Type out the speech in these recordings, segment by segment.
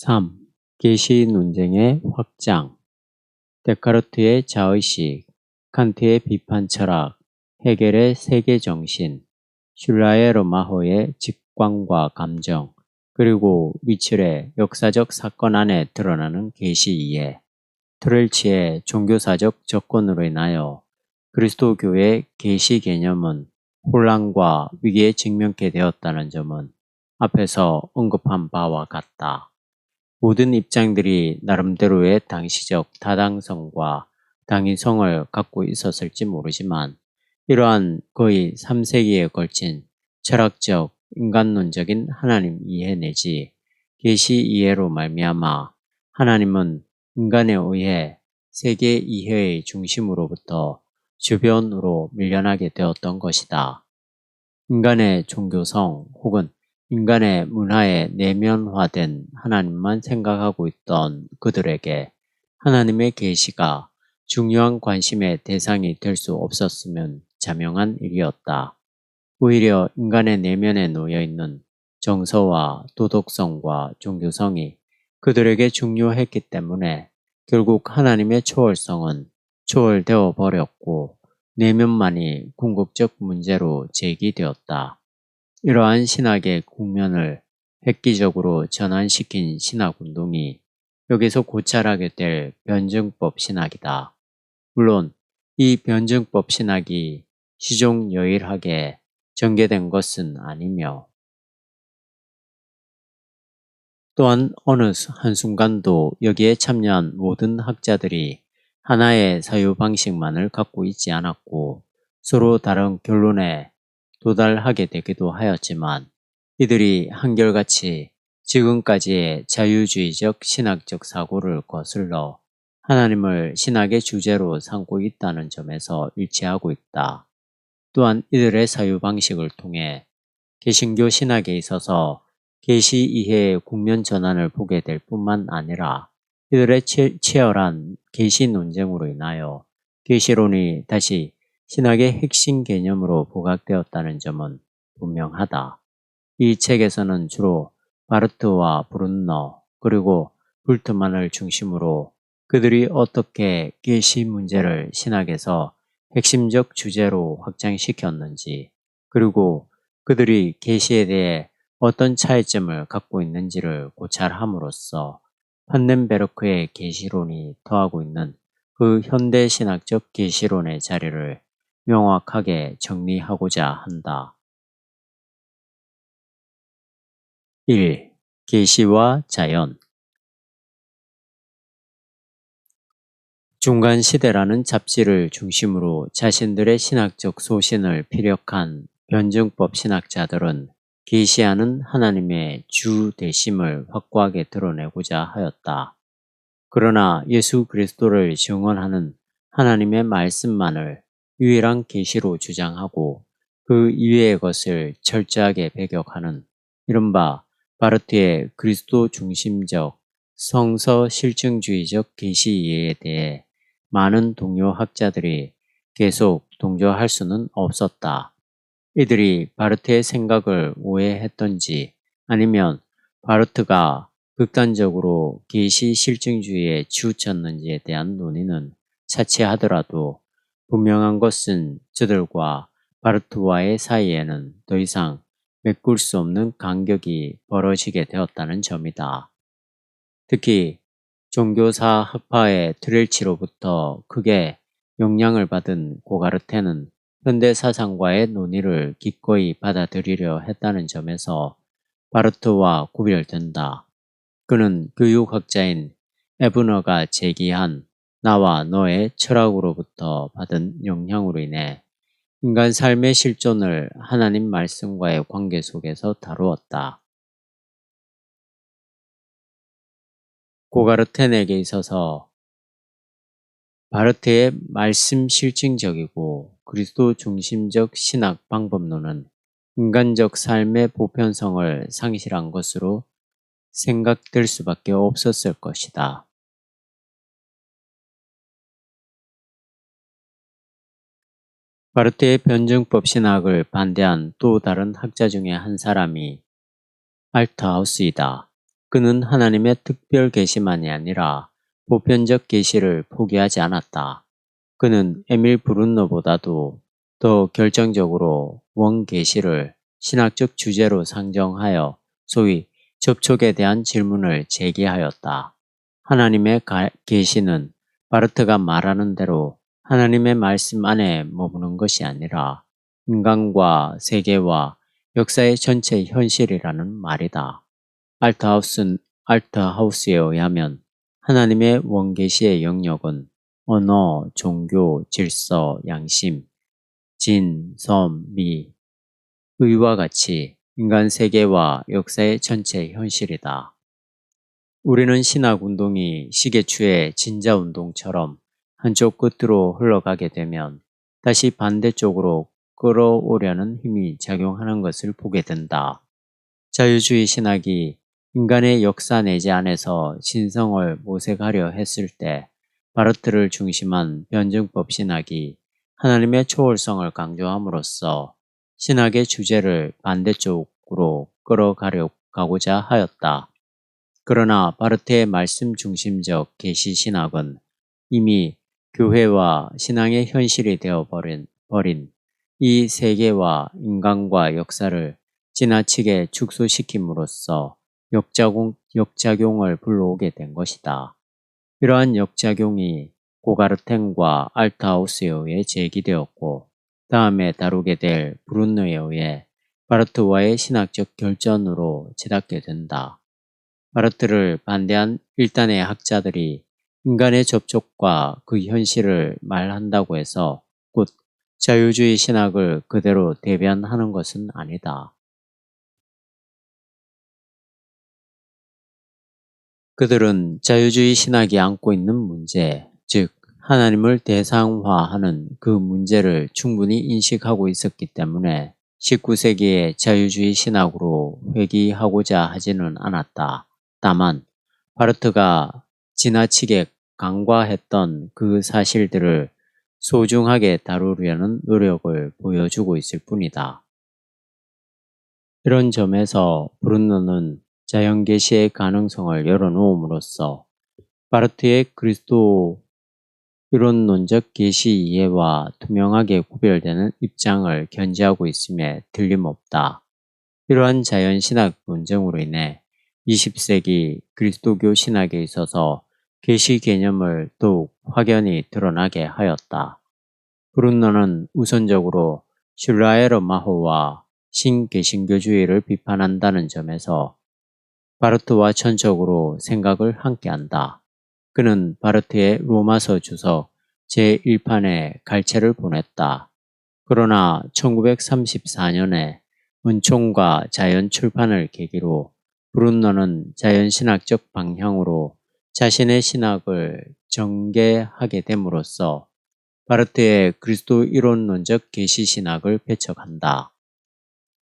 3. 계시 논쟁의 확장. 데카르트의 자의식, 칸트의 비판 철학, 헤겔의 세계 정신, 슐라의 로마호의 직관과 감정, 그리고 미첼의 역사적 사건 안에 드러나는 계시 이해, 트렐치의 종교사적 접근으로 인하여 그리스도교의 계시 개념은 혼란과 위기에 직면케 되었다는 점은 앞에서 언급한 바와 같다. 모든 입장들이 나름대로의 당시적 타당성과 당위성을 갖고 있었을지 모르지만 이러한 거의 3세기에 걸친 철학적, 인간론적인 하나님 이해 내지 계시 이해로 말미암아 하나님은 인간에 의해 세계 이해의 중심으로부터 주변으로 밀려나게 되었던 것이다. 인간의 종교성 혹은 인간의 문화에 내면화된 하나님만 생각하고 있던 그들에게 하나님의 계시가 중요한 관심의 대상이 될 수 없었으면 자명한 일이었다. 오히려 인간의 내면에 놓여있는 정서와 도덕성과 종교성이 그들에게 중요했기 때문에 결국 하나님의 초월성은 초월되어 버렸고 내면만이 궁극적 문제로 제기되었다. 이러한 신학의 국면을 획기적으로 전환시킨 신학운동이 여기서 고찰하게 될 변증법 신학이다. 물론 이 변증법 신학이 시종여일하게 전개된 것은 아니며 또한 어느 한순간도 여기에 참여한 모든 학자들이 하나의 사유방식만을 갖고 있지 않았고 서로 다른 결론에 도달하게 되기도 하였지만 이들이 한결같이 지금까지의 자유주의적 신학적 사고를 거슬러 하나님을 신학의 주제로 삼고 있다는 점에서 일치하고 있다. 또한 이들의 사유방식을 통해 개신교 신학에 있어서 계시 이해의 국면 전환을 보게 될 뿐만 아니라 이들의 치열한 계시 논쟁으로 인하여 계시론이 다시 신학의 핵심 개념으로 부각되었다는 점은 분명하다. 이 책에서는 주로 바르트와 브룬너 그리고 불트만을 중심으로 그들이 어떻게 계시 문제를 신학에서 핵심적 주제로 확장시켰는지 그리고 그들이 계시에 대해 어떤 차이점을 갖고 있는지를 고찰함으로써 판넨베르크의 계시론이 더하고 있는 그 현대신학적 계시론의 자리를 명확하게 정리하고자 한다. 1. 계시와 자연. 중간시대라는 잡지를 중심으로 자신들의 신학적 소신을 피력한 변증법 신학자들은 계시하는 하나님의 주 되심을 확고하게 드러내고자 하였다. 그러나 예수 그리스도를 증언하는 하나님의 말씀만을 유일한 계시로 주장하고 그 이외의 것을 철저하게 배격하는 이른바 바르트의 그리스도 중심적 성서 실증주의적 계시 이해에 대해 많은 동료 학자들이 계속 동조할 수는 없었다. 이들이 바르트의 생각을 오해했던지 아니면 바르트가 극단적으로 계시 실증주의에 치우쳤는지에 대한 논의는 차치하더라도 분명한 것은 저들과 바르트와의 사이에는 더 이상 메꿀 수 없는 간격이 벌어지게 되었다는 점이다. 특히 종교사 학파의 트렐치로부터 크게 영향을 받은 고가르테는 현대 사상과의 논의를 기꺼이 받아들이려 했다는 점에서 바르트와 구별된다. 그는 교육학자인 에브너가 제기한 나와 너의 철학으로부터 받은 영향으로 인해 인간 삶의 실존을 하나님 말씀과의 관계 속에서 다루었다. 고가르텐에게 있어서 바르트의 말씀 실증적이고 그리스도 중심적 신학 방법론은 인간적 삶의 보편성을 상실한 것으로 생각될 수밖에 없었을 것이다. 바르트의 변증법 신학을 반대한 또 다른 학자 중에 한 사람이 알트하우스이다. 그는 하나님의 특별 계시만이 아니라 보편적 계시를 포기하지 않았다. 그는 에밀 브룬노보다도 더 결정적으로 원계시를 신학적 주제로 상정하여 소위 접촉에 대한 질문을 제기하였다. 하나님의 계시는 바르트가 말하는 대로 하나님의 말씀 안에 머무는 것이 아니라 인간과 세계와 역사의 전체 현실이라는 말이다. 알트하우스에 의하면 하나님의 원계시의 영역은 언어, 종교, 질서, 양심, 진, 섬, 미, 의와 같이 인간 세계와 역사의 전체 현실이다. 우리는 신학운동이 시계추의 진자운동처럼 한쪽 끝으로 흘러가게 되면 다시 반대쪽으로 끌어오려는 힘이 작용하는 것을 보게 된다. 자유주의 신학이 인간의 역사 내지 안에서 신성을 모색하려 했을 때 바르트를 중심한 변증법 신학이 하나님의 초월성을 강조함으로써 신학의 주제를 반대쪽으로 끌어가고자 하였다. 그러나 바르트의 말씀 중심적 계시 신학은 이미 교회와 신앙의 현실이 되어버린 이 세계와 인간과 역사를 지나치게 축소시킴으로써 역작용을 불러오게 된 것이다. 이러한 역작용이 고가르텐과 알트하우스에 의해 제기되었고 다음에 다루게 될 브룬노에 의해 바르트와의 신학적 결전으로 치닫게 된다. 바르트를 반대한 일단의 학자들이 인간의 접촉과 그 현실을 말한다고 해서 곧 자유주의 신학을 그대로 대변하는 것은 아니다. 그들은 자유주의 신학이 안고 있는 문제, 즉 하나님을 대상화하는 그 문제를 충분히 인식하고 있었기 때문에 19세기의 자유주의 신학으로 회귀하고자 하지는 않았다. 다만 바르트가 지나치게 간과했던 그 사실들을 소중하게 다루려는 노력을 보여주고 있을 뿐이다. 이런 점에서 브룬노는 자연계시의 가능성을 열어놓음으로써 바르트의 그리스도 이론론적 계시 이해와 투명하게 구별되는 입장을 견지하고 있음에 틀림없다. 이러한 자연신학 논쟁으로 인해 20세기 그리스도교 신학에 있어서 계시 개념을 더욱 확연히 드러나게 하였다. 브룬노는 우선적으로 슐라에르 마호와 신개신교주의를 비판한다는 점에서 바르트와 전적으로 생각을 함께한다. 그는 바르트의 로마서 주석 제1판에 갈채를 보냈다. 그러나 1934년에 은총과 자연 출판을 계기로 브룬노는 자연신학적 방향으로 자신의 신학을 전개하게 됨으로써 바르트의 그리스도 이론론적 계시신학을 배척한다.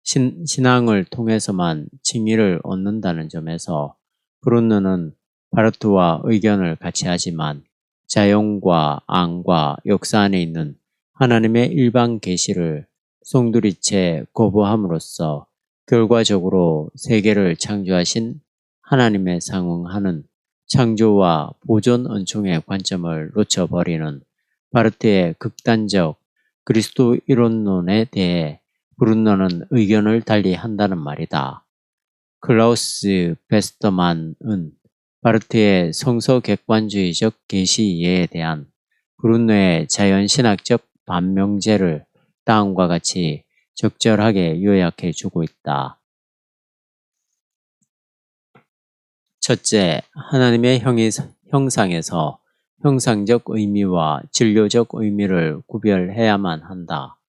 신앙을 통해서만 칭의를 얻는다는 점에서 브룬노는 바르트와 의견을 같이 하지만 자연과 앙과 역사 안에 있는 하나님의 일반 계시를 송두리째 거부함으로써 결과적으로 세계를 창조하신 하나님에 상응하는 창조와 보존 은총의 관점을 놓쳐버리는 바르트의 극단적 그리스도 이론론에 대해 브룬노는 의견을 달리 한다는 말이다. 클라우스 베스터만은 바르트의 성서 객관주의적 계시 이해에 대한 브룬노의 자연신학적 반명제를 다음과 같이 적절하게 요약해 주고 있다. 첫째, 하나님의 형상에서 형상적 의미와 진료적 의미를 구별해야만 한다.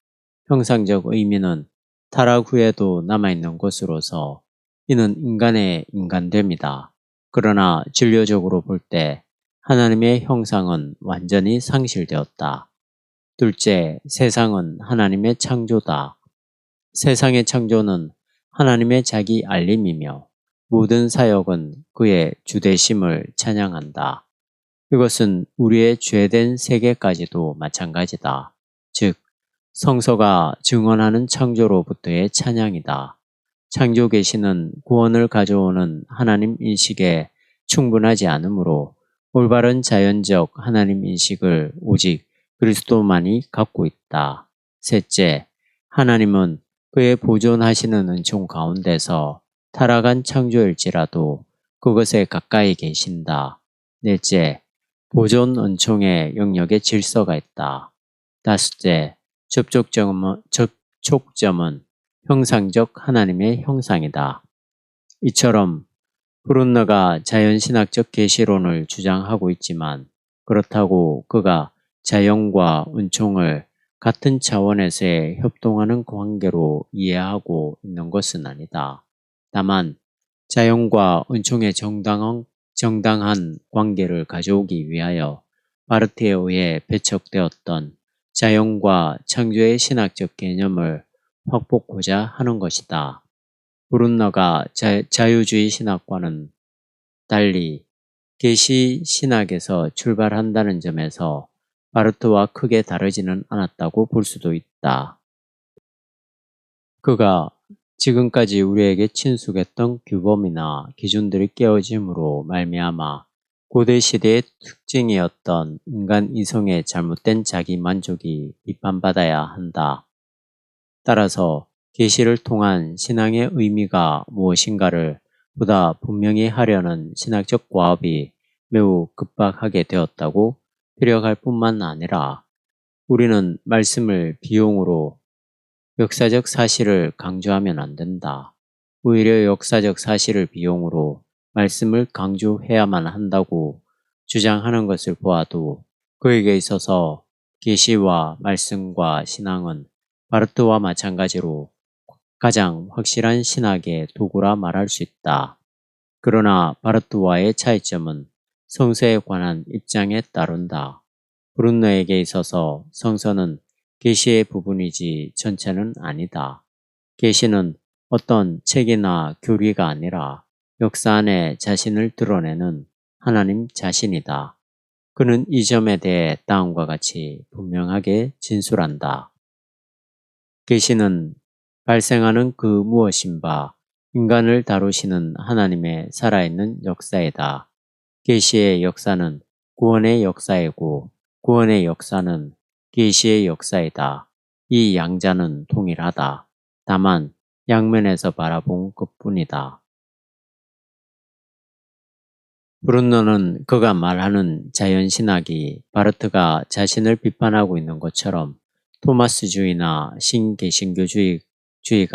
형상적 의미는 타락 후에도 남아있는 것으로서 이는 인간의 인간됨이다. 그러나 진료적으로 볼 때 하나님의 형상은 완전히 상실되었다. 둘째, 세상은 하나님의 창조다. 세상의 창조는 하나님의 자기 알림이며 모든 사역은 그의 주대심을 찬양한다. 이것은 우리의 죄된 세계까지도 마찬가지다. 즉 성서가 증언하는 창조로부터의 찬양이다. 창조 계시는 구원을 가져오는 하나님 인식에 충분하지 않으므로 올바른 자연적 하나님 인식을 오직 그리스도만이 갖고 있다. 셋째, 하나님은 그의 보존하시는 은총 가운데서 타락한 창조일지라도 그것에 가까이 계신다. 넷째, 보존 은총의 영역에 질서가 있다. 다섯째, 접촉점은 형상적 하나님의 형상이다. 이처럼 브룬너가 자연신학적 계시론을 주장하고 있지만 그렇다고 그가 자연과 은총을 같은 차원에서의 협동하는 관계로 이해하고 있는 것은 아니다. 다만 자연과 은총의 정당한 관계를 가져오기 위하여 바르트에 의해 배척되었던 자연과 창조의 신학적 개념을 확보하고자 하는 것이다. 브룬너가 자유주의 신학과는 달리 계시 신학에서 출발한다는 점에서 바르트와 크게 다르지는 않았다고 볼 수도 있다. 그가 지금까지 우리에게 친숙했던 규범이나 기준들이 깨어짐으로 말미암아 고대 시대의 특징이었던 인간 이성의 잘못된 자기 만족이 비판받아야 한다. 따라서 계시를 통한 신앙의 의미가 무엇인가를 보다 분명히 하려는 신학적 과업이 매우 급박하게 되었다고 피력할 뿐만 아니라 우리는 말씀을 비용으로 역사적 사실을 강조하면 안 된다. 오히려 역사적 사실을 비용으로 말씀을 강조해야만 한다고 주장하는 것을 보아도 그에게 있어서 계시와 말씀과 신앙은 바르트와 마찬가지로 가장 확실한 신학의 도구라 말할 수 있다. 그러나 바르트와의 차이점은 성서에 관한 입장에 따른다. 브룬너에게 있어서 성서는 계시의 부분이지 전체는 아니다. 계시는 어떤 책이나 교리가 아니라 역사 안에 자신을 드러내는 하나님 자신이다. 그는 이 점에 대해 다음과 같이 분명하게 진술한다. 계시는 발생하는 그 무엇인 바 인간을 다루시는 하나님의 살아있는 역사이다. 계시의 역사는 구원의 역사이고 구원의 역사는 계시의 역사이다. 이 양자는 동일하다. 다만 양면에서 바라본 것뿐이다. 브룬너는 그가 말하는 자연신학이 바르트가 자신을 비판하고 있는 것처럼 토마스주의나 신개신교주의가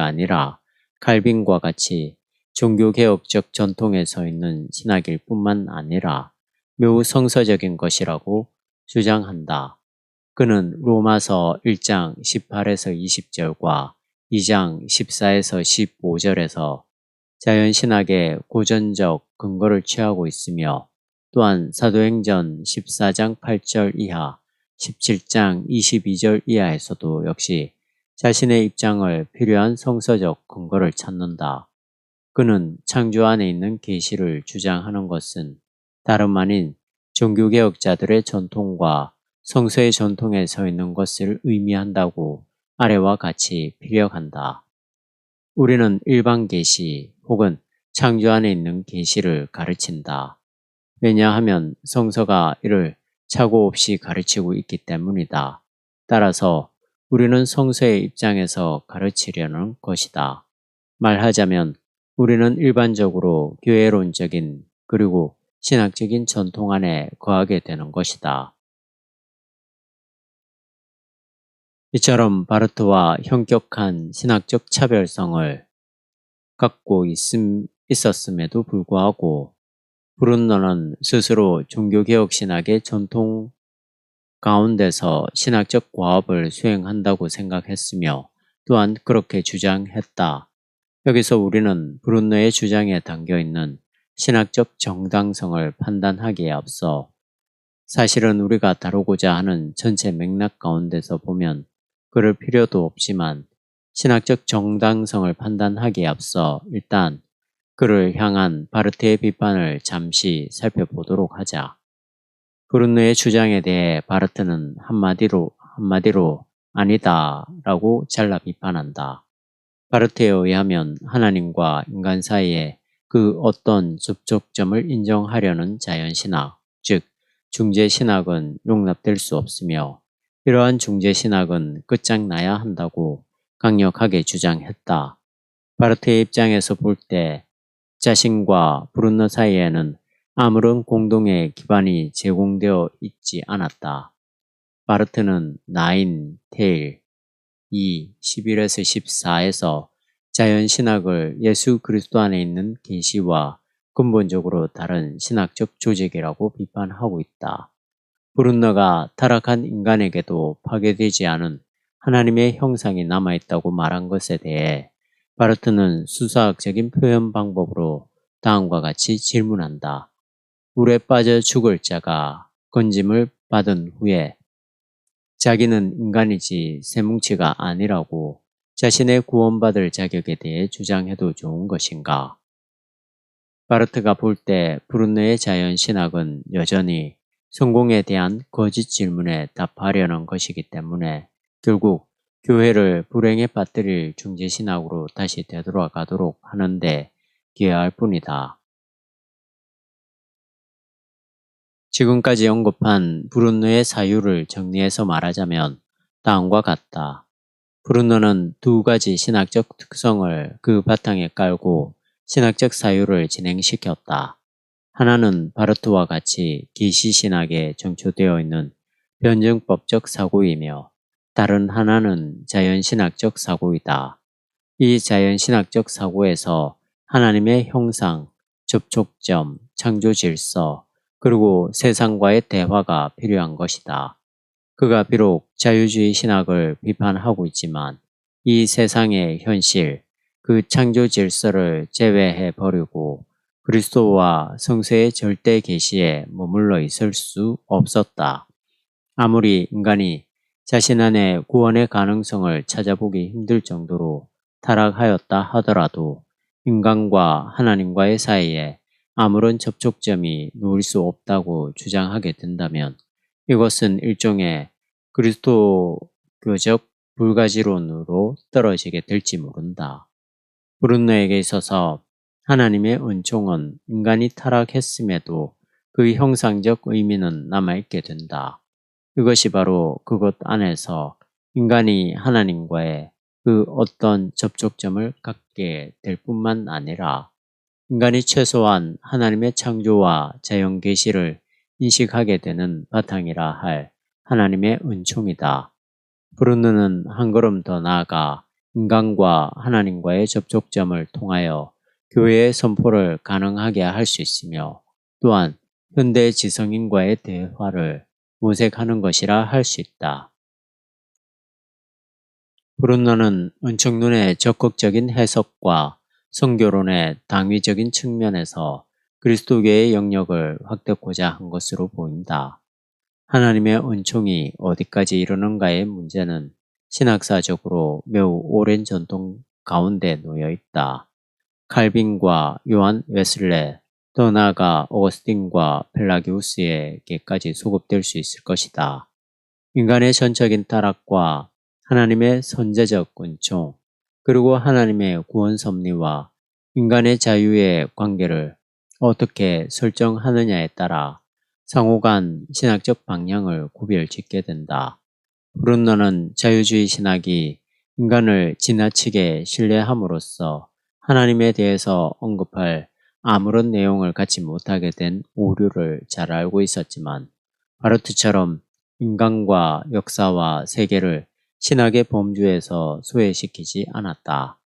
아니라 칼빈과 같이 종교개혁적 전통에 서 있는 신학일 뿐만 아니라 매우 성서적인 것이라고 주장한다. 그는 로마서 1장 18에서 20절과 2장 14에서 15절에서 자연신학의 고전적 근거를 취하고 있으며 또한 사도행전 14장 8절 이하, 17장 22절 이하에서도 역시 자신의 입장을 필요한 성서적 근거를 찾는다. 그는 창조 안에 있는 계시를 주장하는 것은 다름 아닌 종교개혁자들의 전통과 성서의 전통에 서 있는 것을 의미한다고 아래와 같이 피력한다. 우리는 일반 계시 혹은 창조 안에 있는 계시를 가르친다. 왜냐하면 성서가 이를 착오 없이 가르치고 있기 때문이다. 따라서 우리는 성서의 입장에서 가르치려는 것이다. 말하자면 우리는 일반적으로 교회론적인 그리고 신학적인 전통 안에 거하게 되는 것이다. 이처럼 바르트와 현격한 신학적 차별성을 갖고 있었음에도 불구하고 브룬너는 스스로 종교개혁 신학의 전통 가운데서 신학적 과업을 수행한다고 생각했으며 또한 그렇게 주장했다. 여기서 우리는 브룬너의 주장에 담겨있는 신학적 정당성을 판단하기에 앞서 사실은 우리가 다루고자 하는 전체 맥락 가운데서 보면 그럴 필요도 없지만 신학적 정당성을 판단하기에 앞서 일단 그를 향한 바르트의 비판을 잠시 살펴보도록 하자. 브룬너의 주장에 대해 바르트는 한마디로 아니다 라고 잘라 비판한다. 바르트에 의하면 하나님과 인간 사이에 그 어떤 접촉점을 인정하려는 자연신학, 즉 중재신학은 용납될 수 없으며 이러한 중재신학은 끝장나야 한다고 강력하게 주장했다. 바르트의 입장에서 볼 때 자신과 브룬너 사이에는 아무런 공동의 기반이 제공되어 있지 않았다. 바르트는 9, 테일 2, 11에서 14에서 자연신학을 예수 그리스도 안에 있는 계시와 근본적으로 다른 신학적 조직이라고 비판하고 있다. 브룬너가 타락한 인간에게도 파괴되지 않은 하나님의 형상이 남아있다고 말한 것에 대해 바르트는 수사학적인 표현 방법으로 다음과 같이 질문한다. 물에 빠져 죽을 자가 건짐을 받은 후에 자기는 인간이지 쇠뭉치가 아니라고 자신의 구원받을 자격에 대해 주장해도 좋은 것인가? 바르트가 볼 때 브룬너의 자연신학은 여전히 성공에 대한 거짓 질문에 답하려는 것이기 때문에 결국 교회를 불행에 빠뜨릴 중재신학으로 다시 되돌아가도록 하는데 기여할 뿐이다. 지금까지 언급한 브룬너의 사유를 정리해서 말하자면 다음과 같다. 브룬너는 두 가지 신학적 특성을 그 바탕에 깔고 신학적 사유를 진행시켰다. 하나는 바르트와 같이 계시신학에 정초되어 있는 변증법적 사고이며 다른 하나는 자연신학적 사고이다. 이 자연신학적 사고에서 하나님의 형상, 접촉점, 창조 질서, 그리고 세상과의 대화가 필요한 것이다. 그가 비록 자유주의 신학을 비판하고 있지만 이 세상의 현실, 그 창조 질서를 제외해 버리고 그리스도와 성서의 절대 계시에 머물러 있을 수 없었다. 아무리 인간이 자신 안에 구원의 가능성을 찾아보기 힘들 정도로 타락하였다 하더라도 인간과 하나님과의 사이에 아무런 접촉점이 놓일 수 없다고 주장하게 된다면 이것은 일종의 그리스도교적 불가지론으로 떨어지게 될지 모른다. 브룬너에게 있어서 하나님의 은총은 인간이 타락했음에도 그 형상적 의미는 남아있게 된다. 이것이 바로 그것 안에서 인간이 하나님과의 그 어떤 접촉점을 갖게 될 뿐만 아니라 인간이 최소한 하나님의 창조와 자연 계시를 인식하게 되는 바탕이라 할 하나님의 은총이다. 브루느는 한 걸음 더 나아가 인간과 하나님과의 접촉점을 통하여 교회의 선포를 가능하게 할 수 있으며 또한 현대 지성인과의 대화를 모색하는 것이라 할 수 있다. 브룬너는 은총론의 적극적인 해석과 성교론의 당위적인 측면에서 그리스도교의 영역을 확대하고자 한 것으로 보인다. 하나님의 은총이 어디까지 이르는가의 문제는 신학사적으로 매우 오랜 전통 가운데 놓여 있다. 칼빈과 요한 웨슬레, 더 나아가 어거스틴과 펠라기우스에게까지 소급될 수 있을 것이다. 인간의 전적인 타락과 하나님의 선제적 은총, 그리고 하나님의 구원 섭리와 인간의 자유의 관계를 어떻게 설정하느냐에 따라 상호간 신학적 방향을 구별짓게 된다. 브룬너는 자유주의 신학이 인간을 지나치게 신뢰함으로써 하나님에 대해서 언급할 아무런 내용을 갖지 못하게 된 오류를 잘 알고 있었지만 바르트처럼 인간과 역사와 세계를 신학의 범주에서 소외시키지 않았다.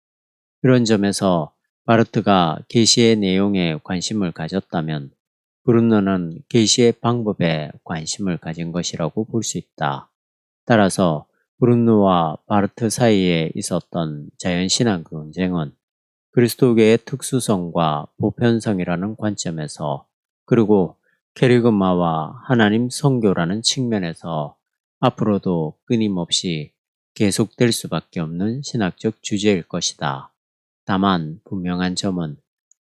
이런 점에서 바르트가 계시의 내용에 관심을 가졌다면 브룬너는 계시의 방법에 관심을 가진 것이라고 볼 수 있다. 따라서 브룬노와 바르트 사이에 있었던 자연신학 논쟁은 그리스도교의 특수성과 보편성이라는 관점에서 그리고 케리그마와 하나님 성교라는 측면에서 앞으로도 끊임없이 계속될 수밖에 없는 신학적 주제일 것이다. 다만 분명한 점은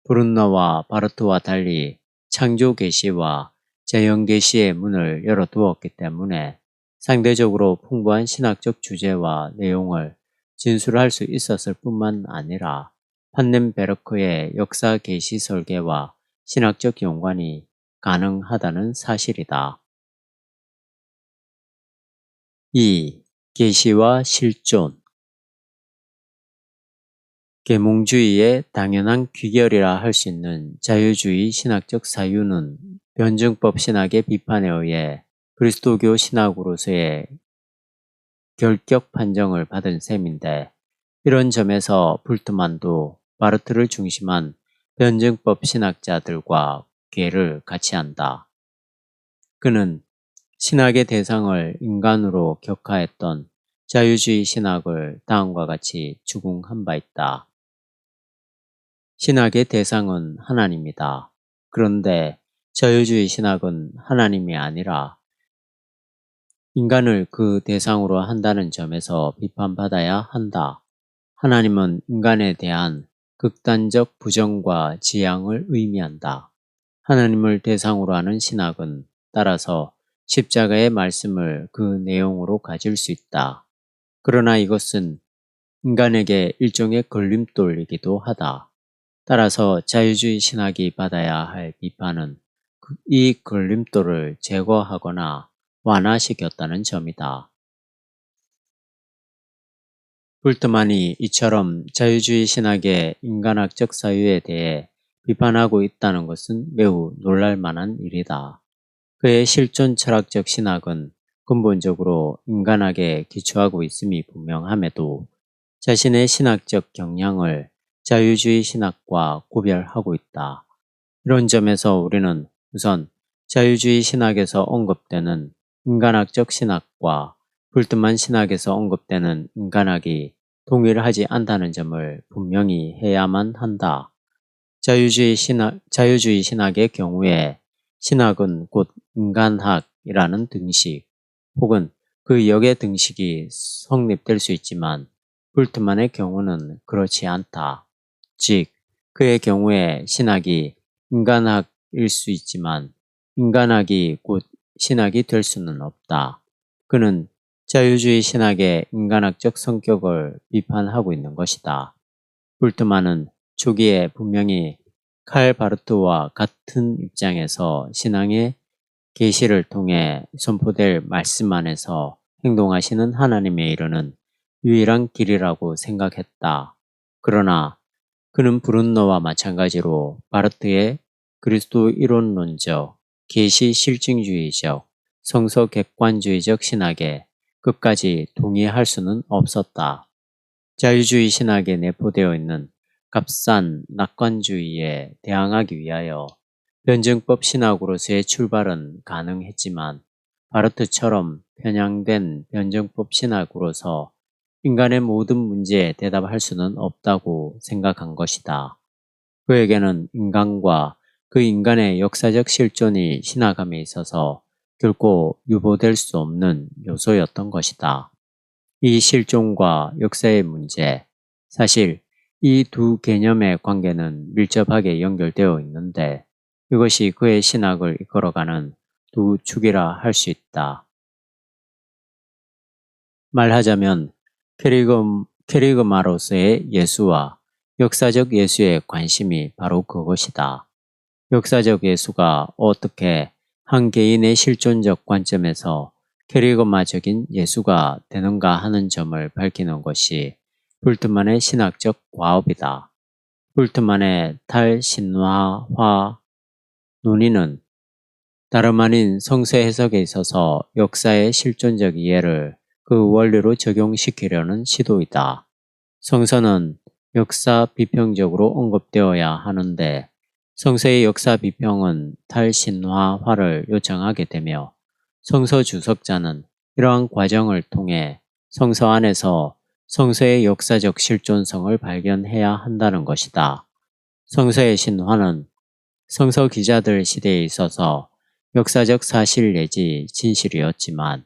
브룬너와 바르트와 달리 창조 계시와 자연 계시의 문을 열어두었기 때문에 상대적으로 풍부한 신학적 주제와 내용을 진술할 수 있었을 뿐만 아니라 판넨베르크의 역사 계시 설계와 신학적 연관이 가능하다는 사실이다. 2. 계시와 실존. 계몽주의의 당연한 귀결이라 할 수 있는 자유주의 신학적 사유는 변증법 신학의 비판에 의해 그리스도교 신학으로서의 결격 판정을 받은 셈인데, 이런 점에서 불트만도 바르트를 중심한 변증법 신학자들과 궤를 같이 한다. 그는 신학의 대상을 인간으로 격하했던 자유주의 신학을 다음과 같이 추궁한 바 있다. 신학의 대상은 하나님이다. 그런데 자유주의 신학은 하나님이 아니라 인간을 그 대상으로 한다는 점에서 비판받아야 한다. 하나님은 인간에 대한 극단적 부정과 지향을 의미한다. 하나님을 대상으로 하는 신학은 따라서 십자가의 말씀을 그 내용으로 가질 수 있다. 그러나 이것은 인간에게 일종의 걸림돌이기도 하다. 따라서 자유주의 신학이 받아야 할 비판은 이 걸림돌을 제거하거나 완화시켰다는 점이다. 불트만이 이처럼 자유주의 신학의 인간학적 사유에 대해 비판하고 있다는 것은 매우 놀랄만한 일이다. 그의 실존 철학적 신학은 근본적으로 인간학에 기초하고 있음이 분명함에도 자신의 신학적 경향을 자유주의 신학과 구별하고 있다. 이런 점에서 우리는 우선 자유주의 신학에서 언급되는 인간학적 신학과 불트만 신학에서 언급되는 인간학이 동일하지 않다는 점을 분명히 해야만 한다. 자유주의 신학의 경우에 신학은 곧 인간학이라는 등식 혹은 그 역의 등식이 성립될 수 있지만, 불트만의 경우는 그렇지 않다. 즉, 그의 경우에 신학이 인간학일 수 있지만 인간학이 곧 신학이 될 수는 없다. 그는 자유주의 신학의 인간학적 성격을 비판하고 있는 것이다. 불트만은 초기에 분명히 칼 바르트와 같은 입장에서 신앙의 계시를 통해 선포될 말씀 안에서 행동하시는 하나님에 이르는 유일한 길이라고 생각했다. 그러나 그는 브룬노와 마찬가지로 바르트의 그리스도 이론론적, 계시 실증주의적, 성서 객관주의적 신학에 끝까지 동의할 수는 없었다. 자유주의 신학에 내포되어 있는 값싼 낙관주의에 대항하기 위하여 변증법 신학으로서의 출발은 가능했지만, 바르트처럼 편향된 변증법 신학으로서 인간의 모든 문제에 대답할 수는 없다고 생각한 것이다. 그에게는 인간과 그 인간의 역사적 실존이 신학함에 있어서 결코 유보될 수 없는 요소였던 것이다. 이 실존과 역사의 문제, 사실 이 두 개념의 관계는 밀접하게 연결되어 있는데, 이것이 그의 신학을 이끌어가는 두 축이라 할 수 있다. 말하자면 캐리그마로서의 예수와 역사적 예수의 관심이 바로 그것이다. 역사적 예수가 어떻게 한 개인의 실존적 관점에서 캐리그마적인 예수가 되는가 하는 점을 밝히는 것이 불트만의 신학적 과업이다. 불트만의 탈신화화 논의는 다름 아닌 성서 해석에 있어서 역사의 실존적 이해를 그 원리로 적용시키려는 시도이다. 성서는 역사 비평적으로 언급되어야 하는데, 성서의 역사 비평은 탈신화화를 요청하게 되며, 성서 주석자는 이러한 과정을 통해 성서 안에서 성서의 역사적 실존성을 발견해야 한다는 것이다. 성서의 신화는 성서 기자들 시대에 있어서 역사적 사실 내지 진실이었지만,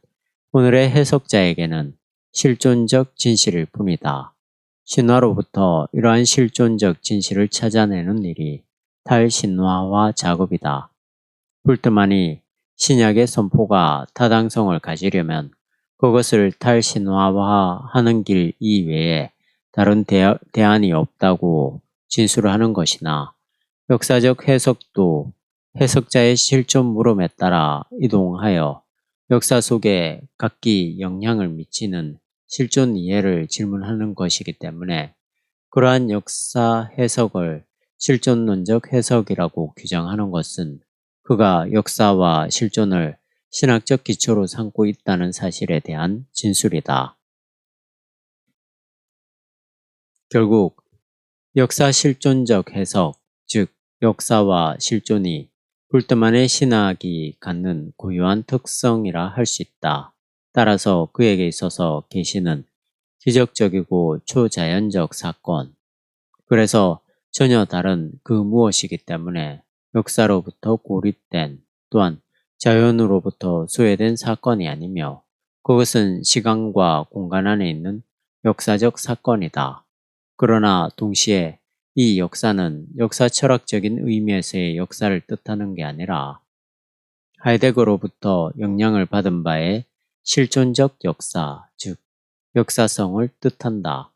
오늘의 해석자에게는 실존적 진실일 뿐이다. 신화로부터 이러한 실존적 진실을 찾아내는 일이 탈신화화 작업이다. 불트만이 신약의 선포가 타당성을 가지려면 그것을 탈신화하는 길 이외에 다른 대안이 없다고 진술하는 것이나 역사적 해석도 해석자의 실존 물음에 따라 이동하여 역사 속에 각기 영향을 미치는 실존 이해를 질문하는 것이기 때문에 그러한 역사 해석을 실존론적 해석이라고 규정하는 것은 그가 역사와 실존을 신학적 기초로 삼고 있다는 사실에 대한 진술이다. 결국 역사 실존적 해석, 즉 역사와 실존이 불트만의 신학이 갖는 고유한 특성이라 할 수 있다. 따라서 그에게 있어서 계시는 기적적이고 초자연적 사건, 그래서 전혀 다른 그 무엇이기 때문에 역사로부터 고립된 또한 자연으로부터 소외된 사건이 아니며 그것은 시간과 공간 안에 있는 역사적 사건이다. 그러나 동시에 이 역사는 역사 철학적인 의미에서의 역사를 뜻하는 게 아니라 하이데거로부터 영향을 받은 바의 실존적 역사, 즉 역사성을 뜻한다.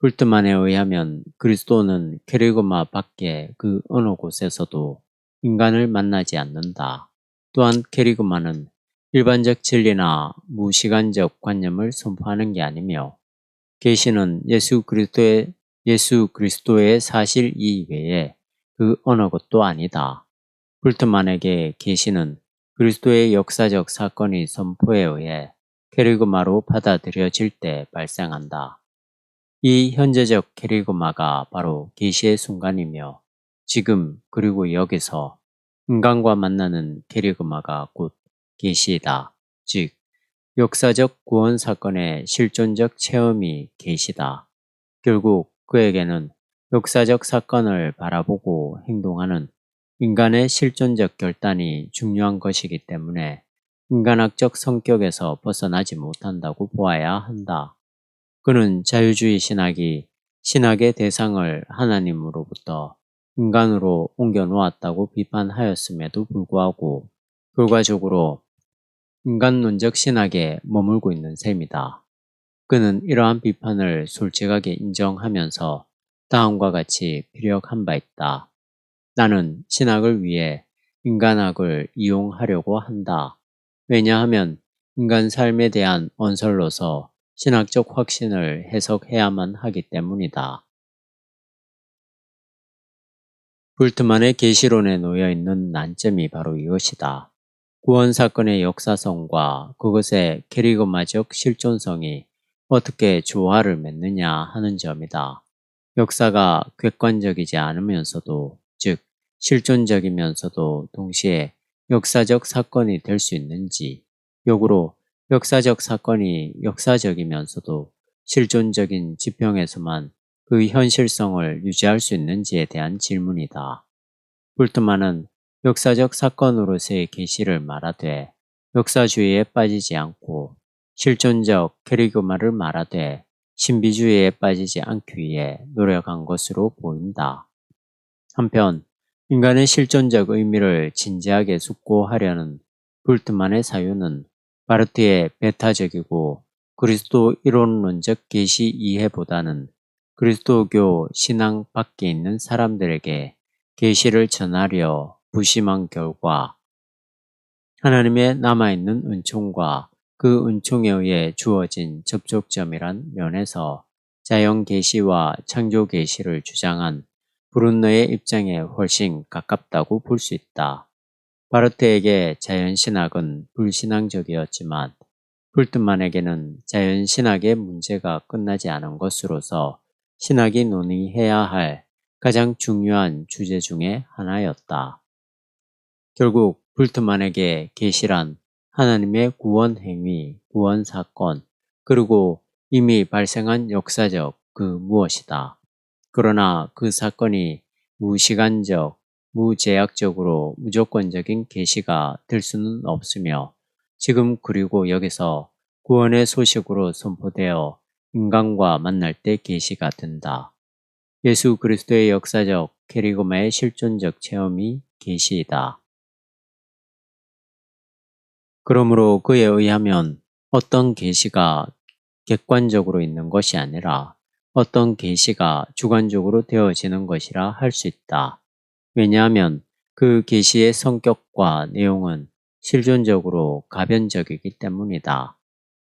불트만에 의하면 그리스도는 캐리그마 밖에 그 어느 곳에서도 인간을 만나지 않는다. 또한 캐리그마는 일반적 진리나 무시간적 관념을 선포하는 게 아니며 계시는 예수 그리스도의 사실 이외에 그 어느 것도 아니다. 불트만에게 계시는 그리스도의 역사적 사건이 선포에 의해 캐리그마로 받아들여질 때 발생한다. 이 현재적 캐리그마가 바로 계시의 순간이며 지금 그리고 여기서 인간과 만나는 캐리그마가 곧 계시이다. 즉 역사적 구원 사건의 실존적 체험이 계시다. 결국 그에게는 역사적 사건을 바라보고 행동하는 인간의 실존적 결단이 중요한 것이기 때문에 인간학적 성격에서 벗어나지 못한다고 보아야 한다. 그는 자유주의 신학이 신학의 대상을 하나님으로부터 인간으로 옮겨 놓았다고 비판하였음에도 불구하고 결과적으로 인간론적 신학에 머물고 있는 셈이다. 그는 이러한 비판을 솔직하게 인정하면서 다음과 같이 피력한 바 있다. 나는 신학을 위해 인간학을 이용하려고 한다. 왜냐하면 인간 삶에 대한 언설로서 신학적 확신을 해석해야만 하기 때문이다. 불트만의 계시론에 놓여있는 난점이 바로 이것이다. 구원 사건의 역사성과 그것의 캐리그마적 실존성이 어떻게 조화를 맺느냐 하는 점이다. 역사가 객관적이지 않으면서도, 즉 실존적이면서도 동시에 역사적 사건이 될 수 있는지, 역으로 역사적 사건이 역사적이면서도 실존적인 지평에서만 그 현실성을 유지할 수 있는지에 대한 질문이다. 불트만은 역사적 사건으로서의 계시를 말하되 역사주의에 빠지지 않고 실존적 캐리그마를 말하되 신비주의에 빠지지 않기 위해 노력한 것으로 보인다. 한편 인간의 실존적 의미를 진지하게 숙고하려는 불트만의 사유는 바르트의 배타적이고 그리스도 이론론적 계시 이해보다는 그리스도교 신앙 밖에 있는 사람들에게 계시를 전하려 부심한 결과 하나님의 남아있는 은총과 그 은총에 의해 주어진 접촉점이란 면에서 자연 계시와 창조 계시를 주장한 브룬너의 입장에 훨씬 가깝다고 볼 수 있다. 바르트에게 자연신학은 불신앙적이었지만 불트만에게는 자연신학의 문제가 끝나지 않은 것으로서 신학이 논의해야 할 가장 중요한 주제 중에 하나였다. 결국 불트만에게 계시란 하나님의 구원 행위, 구원 사건, 그리고 이미 발생한 역사적 그 무엇이다. 그러나 그 사건이 무시간적, 무제약적으로 무조건적인 계시가 될 수는 없으며 지금 그리고 여기서 구원의 소식으로 선포되어 인간과 만날 때 계시가 된다. 예수 그리스도의 역사적 캐리그마의 실존적 체험이 계시이다. 그러므로 그에 의하면 어떤 계시가 객관적으로 있는 것이 아니라 어떤 계시가 주관적으로 되어지는 것이라 할 수 있다. 왜냐하면 그 계시의 성격과 내용은 실존적으로 가변적이기 때문이다.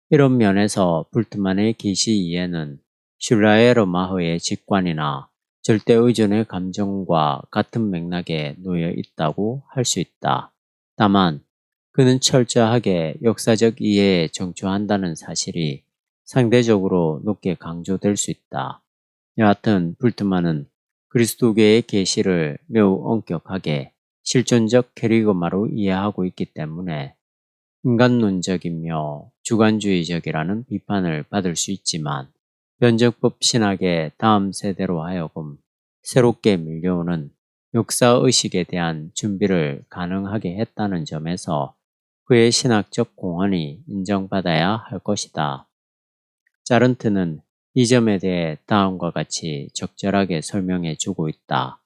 이런 면에서 불트만의 계시 이해는 슐라에르 마허의 직관이나 절대 의존의 감정과 같은 맥락에 놓여 있다고 할 수 있다. 다만 그는 철저하게 역사적 이해에 정초한다는 사실이 상대적으로 높게 강조될 수 있다. 여하튼 불트만은 그리스도교의 계시를 매우 엄격하게 실존적 캐리그마로 이해하고 있기 때문에 인간론적이며 주관주의적이라는 비판을 받을 수 있지만 변증법 신학의 다음 세대로 하여금 새롭게 밀려오는 역사의식에 대한 준비를 가능하게 했다는 점에서 그의 신학적 공헌이 인정받아야 할 것이다. 자른트는 이 점에 대해 다음과 같이 적절하게 설명해 주고 있다.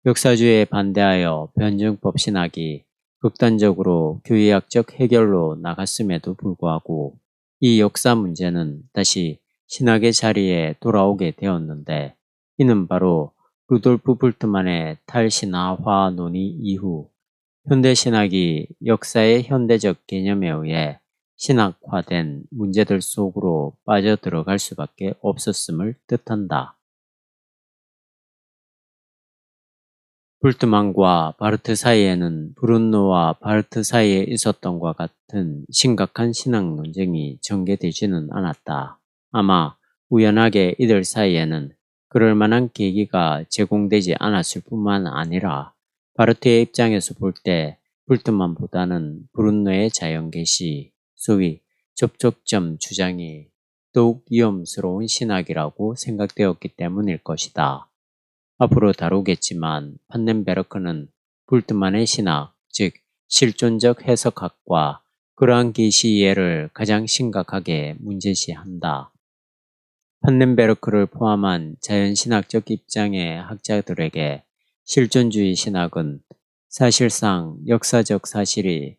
역사주의에 반대하여 변증법 신학이 극단적으로 교회학적 해결로 나갔음에도 불구하고 이 역사 문제는 다시 신학의 자리에 돌아오게 되었는데 이는 바로 루돌프 불트만의 탈신화화 논의 이후 현대신학이 역사의 현대적 개념에 의해 신학화된 문제들 속으로 빠져들어갈 수밖에 없었음을 뜻한다. 불트만과 바르트 사이에는 브룬노와 바르트 사이에 있었던 것과 같은 심각한 신학 논쟁이 전개되지는 않았다. 아마 우연하게 이들 사이에는 그럴 만한 계기가 제공되지 않았을 뿐만 아니라 바르트의 입장에서 볼 때 불트만보다는 브룬노의 자연계시, 소위 접촉점 주장이 더욱 위험스러운 신학이라고 생각되었기 때문일 것이다. 앞으로 다루겠지만 판넨베르크는 불트만의 신학, 즉 실존적 해석학과 그러한 계시 이해를 가장 심각하게 문제시한다. 판넨베르크를 포함한 자연신학적 입장의 학자들에게 실존주의 신학은 사실상 역사적 사실이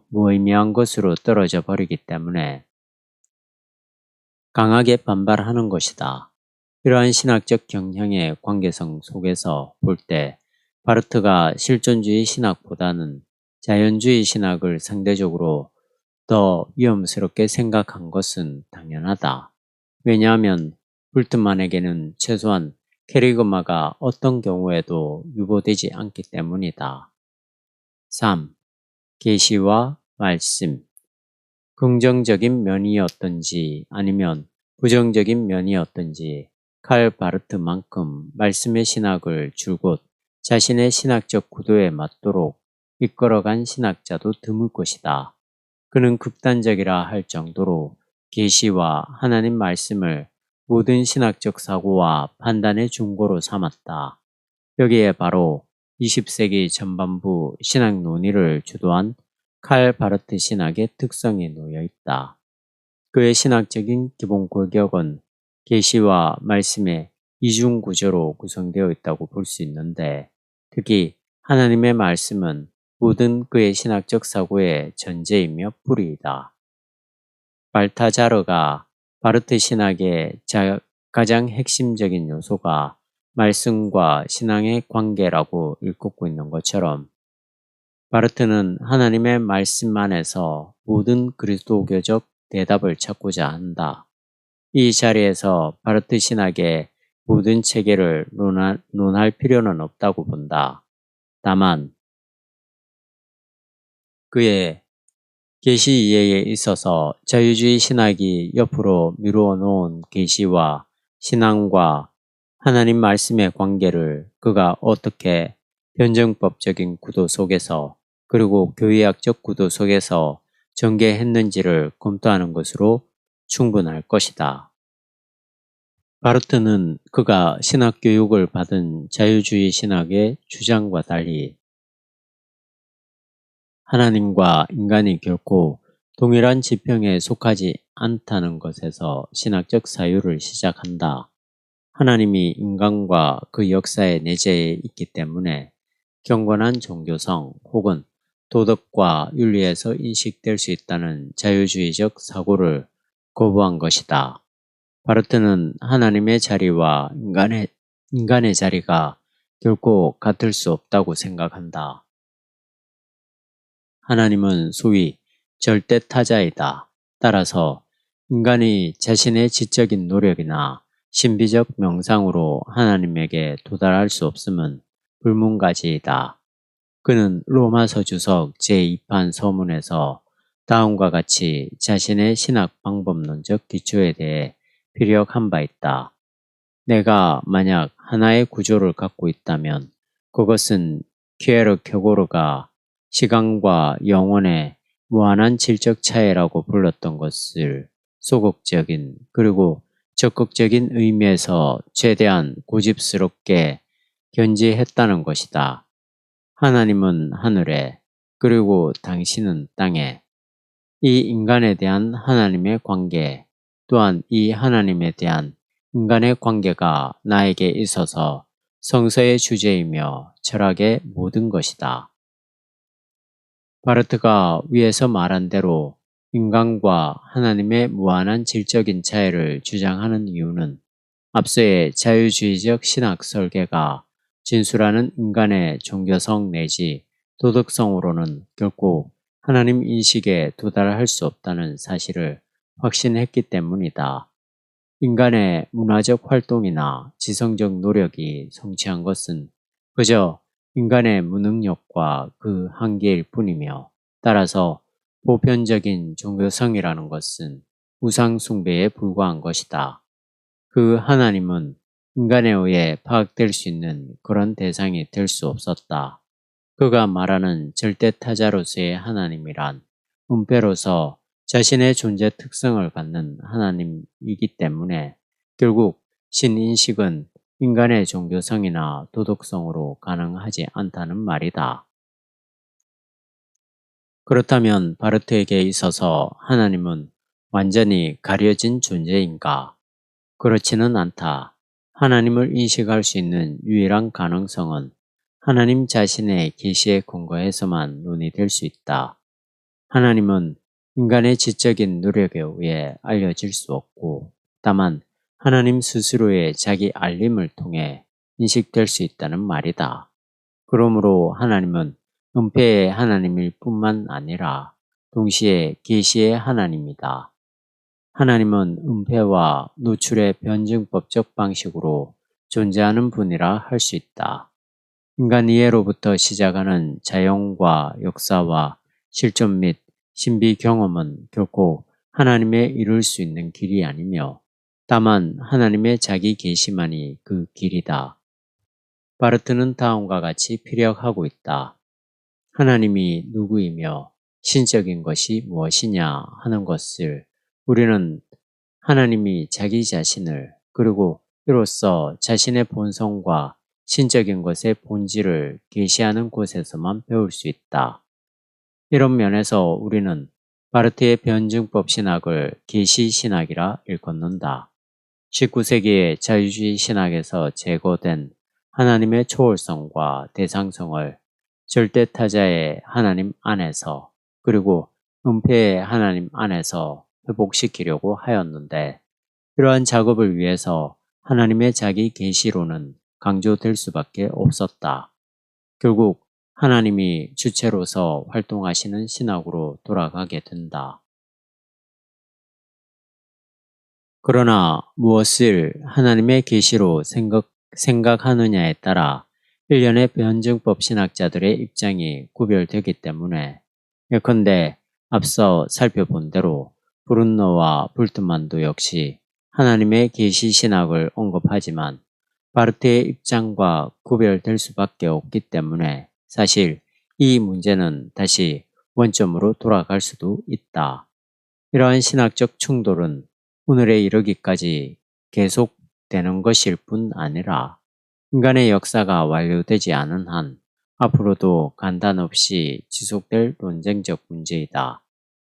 무의미한 것으로 떨어져 버리기 때문에 강하게 반발하는 것이다. 이러한 신학적 경향의 관계성 속에서 볼 때 바르트가 실존주의 신학보다는 자연주의 신학을 상대적으로 더 위험스럽게 생각한 것은 당연하다. 왜냐하면 불트만에게는 최소한 캐리그마가 어떤 경우에도 유보되지 않기 때문이다. 3. 계시와 말씀. 긍정적인 면이었던지 아니면 부정적인 면이었던지 칼 바르트만큼 말씀의 신학을 줄곧 자신의 신학적 구도에 맞도록 이끌어간 신학자도 드물 것이다. 그는 극단적이라 할 정도로 계시와 하나님 말씀을 모든 신학적 사고와 판단의 중고로 삼았다. 여기에 바로 20세기 전반부 신학 논의를 주도한 칼 바르트 신학의 특성이 놓여 있다. 그의 신학적인 기본 골격은 계시와 말씀의 이중 구조로 구성되어 있다고 볼 수 있는데 특히 하나님의 말씀은 모든 그의 신학적 사고의 전제이며 뿌리이다. 발타자르가 바르트 신학의 가장 핵심적인 요소가 말씀과 신앙의 관계라고 일컫고 있는 것처럼 바르트는 하나님의 말씀 안에서 모든 그리스도교적 대답을 찾고자 한다. 이 자리에서 바르트 신학의 모든 체계를 논할 필요는 없다고 본다. 다만 그의 계시 이해에 있어서 자유주의 신학이 옆으로 미루어 놓은 계시와 신앙과 하나님 말씀의 관계를 그가 어떻게 변증법적인 구도 속에서 그리고 교회학적 구도 속에서 전개했는지를 검토하는 것으로 충분할 것이다. 바르트는 그가 신학교육을 받은 자유주의 신학의 주장과 달리 하나님과 인간이 결코 동일한 지평에 속하지 않다는 것에서 신학적 사유를 시작한다. 하나님이 인간과 그 역사의 내재에 있기 때문에 경건한 종교성 혹은 도덕과 윤리에서 인식될 수 있다는 자유주의적 사고를 거부한 것이다. 바르트는 하나님의 자리와 인간의 자리가 결코 같을 수 없다고 생각한다. 하나님은 소위 절대 타자이다. 따라서 인간이 자신의 지적인 노력이나 신비적 명상으로 하나님에게 도달할 수 없음은 불문가지이다. 그는 로마서 주석 제2판 서문에서 다음과 같이 자신의 신학 방법론적 기초에 대해 피력한 바 있다. 내가 만약 하나의 구조를 갖고 있다면 그것은 퀴에르케고르가 시간과 영혼의 무한한 질적 차이라고 불렀던 것을 소극적인 그리고 적극적인 의미에서 최대한 고집스럽게 견지했다는 것이다. 하나님은 하늘에 그리고 당신은 땅에. 이 인간에 대한 하나님의 관계 또한 이 하나님에 대한 인간의 관계가 나에게 있어서 성서의 주제이며 철학의 모든 것이다. 바르트가 위에서 말한 대로 인간과 하나님의 무한한 질적인 차이를 주장하는 이유는 앞서의 자유주의적 신학 설계가 진술하는 인간의 종교성 내지 도덕성으로는 결코 하나님 인식에 도달할 수 없다는 사실을 확신했기 때문이다. 인간의 문화적 활동이나 지성적 노력이 성취한 것은 그저 인간의 무능력과 그 한계일 뿐이며 따라서 보편적인 종교성이라는 것은 우상 숭배에 불과한 것이다. 그 하나님은 인간에 의해 파악될 수 있는 그런 대상이 될 수 없었다. 그가 말하는 절대타자로서의 하나님이란 은폐로서 자신의 존재 특성을 갖는 하나님이기 때문에 결국 신인식은 인간의 종교성이나 도덕성으로 가능하지 않다는 말이다. 그렇다면 바르트에게 있어서 하나님은 완전히 가려진 존재인가? 그렇지는 않다. 하나님을 인식할 수 있는 유일한 가능성은 하나님 자신의 계시에 근거해서만 논의될 수 있다. 하나님은 인간의 지적인 노력에 의해 알려질 수 없고 다만 하나님 스스로의 자기 알림을 통해 인식될 수 있다는 말이다. 그러므로 하나님은 은폐의 하나님일 뿐만 아니라 동시에 계시의 하나님이다. 하나님은 은폐와 노출의 변증법적 방식으로 존재하는 분이라 할 수 있다. 인간 이해로부터 시작하는 자연과 역사와 실존 및 신비 경험은 결코 하나님의 이룰 수 있는 길이 아니며 다만 하나님의 자기 계시만이 그 길이다. 바르트는 다음과 같이 피력하고 있다. 하나님이 누구이며 신적인 것이 무엇이냐 하는 것을 우리는 하나님이 자기 자신을 그리고 이로써 자신의 본성과 신적인 것의 본질을 계시하는 곳에서만 배울 수 있다. 이런 면에서 우리는 바르트의 변증법 신학을 계시 신학이라 일컫는다. 19세기의 자유주의 신학에서 제거된 하나님의 초월성과 대상성을 절대타자의 하나님 안에서 그리고 은폐의 하나님 안에서 회복시키려고 하였는데 이러한 작업을 위해서 하나님의 자기 계시로는 강조될 수밖에 없었다. 결국 하나님이 주체로서 활동하시는 신학으로 돌아가게 된다. 그러나 무엇을 하나님의 계시로 생각하느냐에 따라 일련의 변증법 신학자들의 입장이 구별되기 때문에 예컨대 앞서 살펴본 대로 브룬너와 불트만도 역시 하나님의 계시 신학을 언급하지만 바르트의 입장과 구별될 수밖에 없기 때문에 사실 이 문제는 다시 원점으로 돌아갈 수도 있다. 이러한 신학적 충돌은 오늘에 이르기까지 계속되는 것일 뿐 아니라 인간의 역사가 완료되지 않은 한 앞으로도 간단 없이 지속될 논쟁적 문제이다.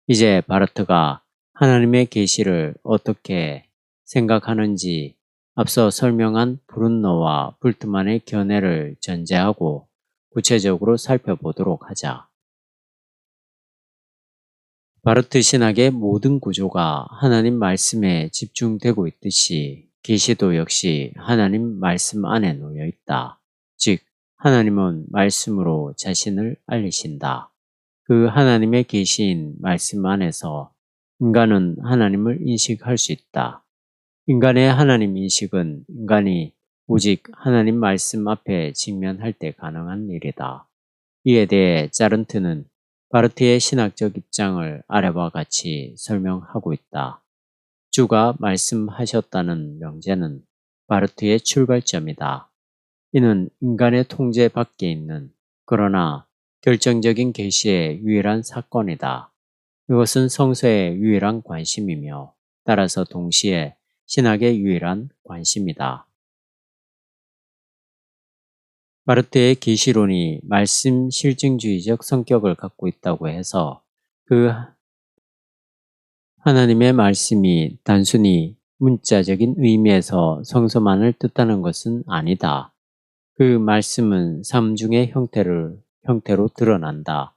이제 바르트가 하나님의 계시를 어떻게 생각하는지 앞서 설명한 브룬너와 불트만의 견해를 전제하고 구체적으로 살펴보도록 하자. 바르트 신학의 모든 구조가 하나님 말씀에 집중되고 있듯이 계시도 역시 하나님 말씀 안에 놓여 있다. 즉, 하나님은 말씀으로 자신을 알리신다. 그 하나님의 계시인 말씀 안에서 인간은 하나님을 인식할 수 있다. 인간의 하나님 인식은 인간이 오직 하나님 말씀 앞에 직면할 때 가능한 일이다. 이에 대해 짜른트는 바르트의 신학적 입장을 아래와 같이 설명하고 있다. 주가 말씀하셨다는 명제는 바르트의 출발점이다. 이는 인간의 통제 밖에 있는 그러나 결정적인 계시의 유일한 사건이다. 이것은 성서의 유일한 관심이며 따라서 동시에 신학의 유일한 관심이다. 바르트의 계시론이 말씀 실증주의적 성격을 갖고 있다고 해서 그 하나님의 말씀이 단순히 문자적인 의미에서 성서만을 뜻하는 것은 아니다. 그 말씀은 삼중의 형태로 드러난다.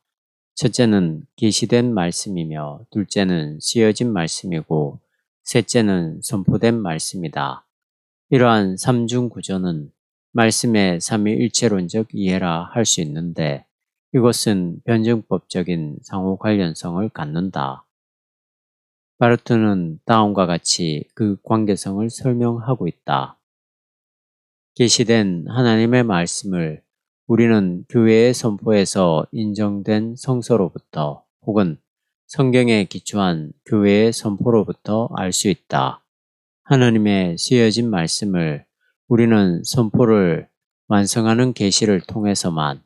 첫째는 계시된 말씀이며 둘째는 쓰여진 말씀이고 셋째는 선포된 말씀이다. 이러한 삼중 구조는 말씀의 삼위일체론적 이해라 할 수 있는데 이것은 변증법적인 상호 관련성을 갖는다. 바르트는 다음과 같이 그 관계성을 설명하고 있다. 계시된 하나님의 말씀을 우리는 교회의 선포에서 인정된 성서로부터 혹은 성경에 기초한 교회의 선포로부터 알 수 있다. 하나님의 쓰여진 말씀을 우리는 선포를 완성하는 계시를 통해서만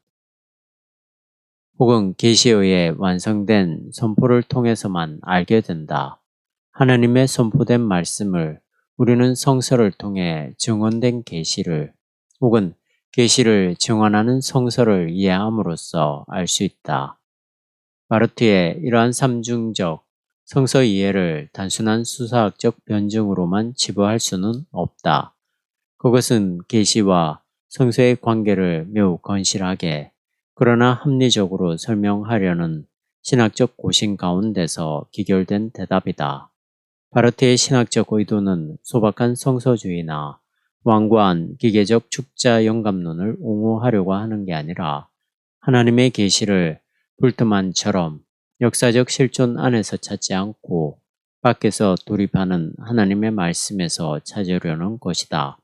혹은 계시에 의해 완성된 선포를 통해서만 알게 된다. 하나님의 선포된 말씀을 우리는 성서를 통해 증언된 계시를 혹은 계시를 증언하는 성서를 이해함으로써 알 수 있다. 바르트의 이러한 삼중적 성서 이해를 단순한 수사학적 변증으로만 치부할 수는 없다. 그것은 계시와 성서의 관계를 매우 건실하게 그러나 합리적으로 설명하려는 신학적 고심 가운데서 기결된 대답이다. 바르트의 신학적 의도는 소박한 성서주의나 완고한 기계적 축자 영감론을 옹호하려고 하는 게 아니라 하나님의 계시를 불트만처럼 역사적 실존 안에서 찾지 않고 밖에서 돌입하는 하나님의 말씀에서 찾으려는 것이다.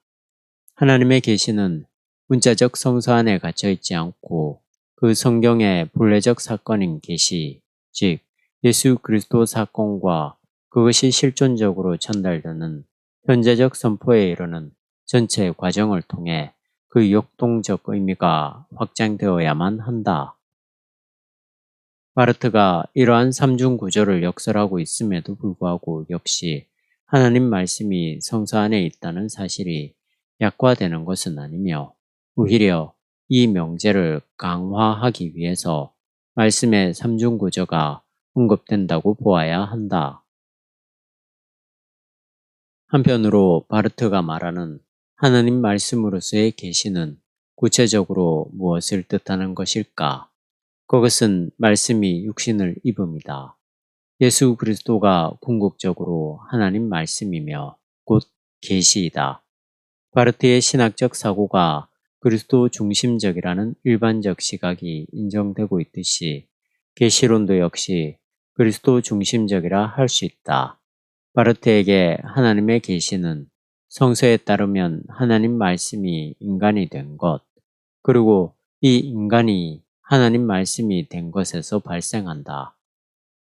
하나님의 계시는 문자적 성서 안에 갇혀 있지 않고 그 성경의 본래적 사건인 계시, 즉 예수 그리스도 사건과 그것이 실존적으로 전달되는 현재적 선포에 이르는 전체 과정을 통해 그 역동적 의미가 확장되어야만 한다. 바르트가 이러한 삼중 구조를 역설하고 있음에도 불구하고 역시 하나님 말씀이 성서 안에 있다는 사실이 약화되는 것은 아니며 오히려 이 명제를 강화하기 위해서 말씀의 삼중 구조가 언급된다고 보아야 한다. 한편으로 바르트가 말하는 하나님 말씀으로서의 계시는 구체적으로 무엇을 뜻하는 것일까? 그것은 말씀이 육신을 입음이다. 예수 그리스도가 궁극적으로 하나님 말씀이며 곧 계시이다. 바르트의 신학적 사고가 그리스도 중심적이라는 일반적 시각이 인정되고 있듯이 계시론도 역시 그리스도 중심적이라 할 수 있다. 바르트에게 하나님의 계시는 성서에 따르면 하나님 말씀이 인간이 된 것, 그리고 이 인간이 하나님 말씀이 된 것에서 발생한다.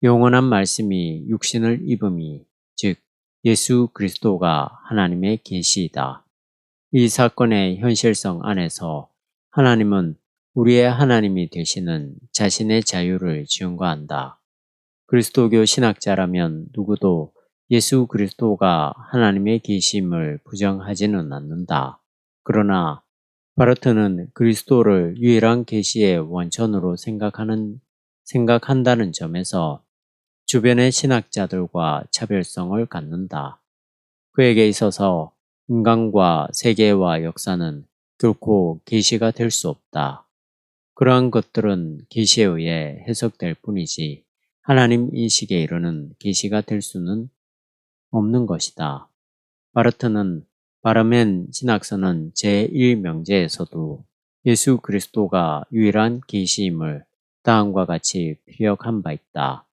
영원한 말씀이 육신을 입음이, 즉 예수 그리스도가 하나님의 계시이다. 이 사건의 현실성 안에서 하나님은 우리의 하나님이 되시는 자신의 자유를 증거한다. 그리스도교 신학자라면 누구도 예수 그리스도가 하나님의 계심을 부정하지는 않는다. 그러나 바르트는 그리스도를 유일한 계시의 원천으로 생각한다는 점에서 주변의 신학자들과 차별성을 갖는다. 그에게 있어서 인간과 세계와 역사는 결코 계시가 될 수 없다. 그러한 것들은 계시에 의해 해석될 뿐이지 하나님 인식에 이르는 계시가 될 수는 없는 것이다. 바르트는 바르멘 신학서는 제1명제에서도 예수 그리스도가 유일한 계시임을 다음과 같이 피력한 바 있다.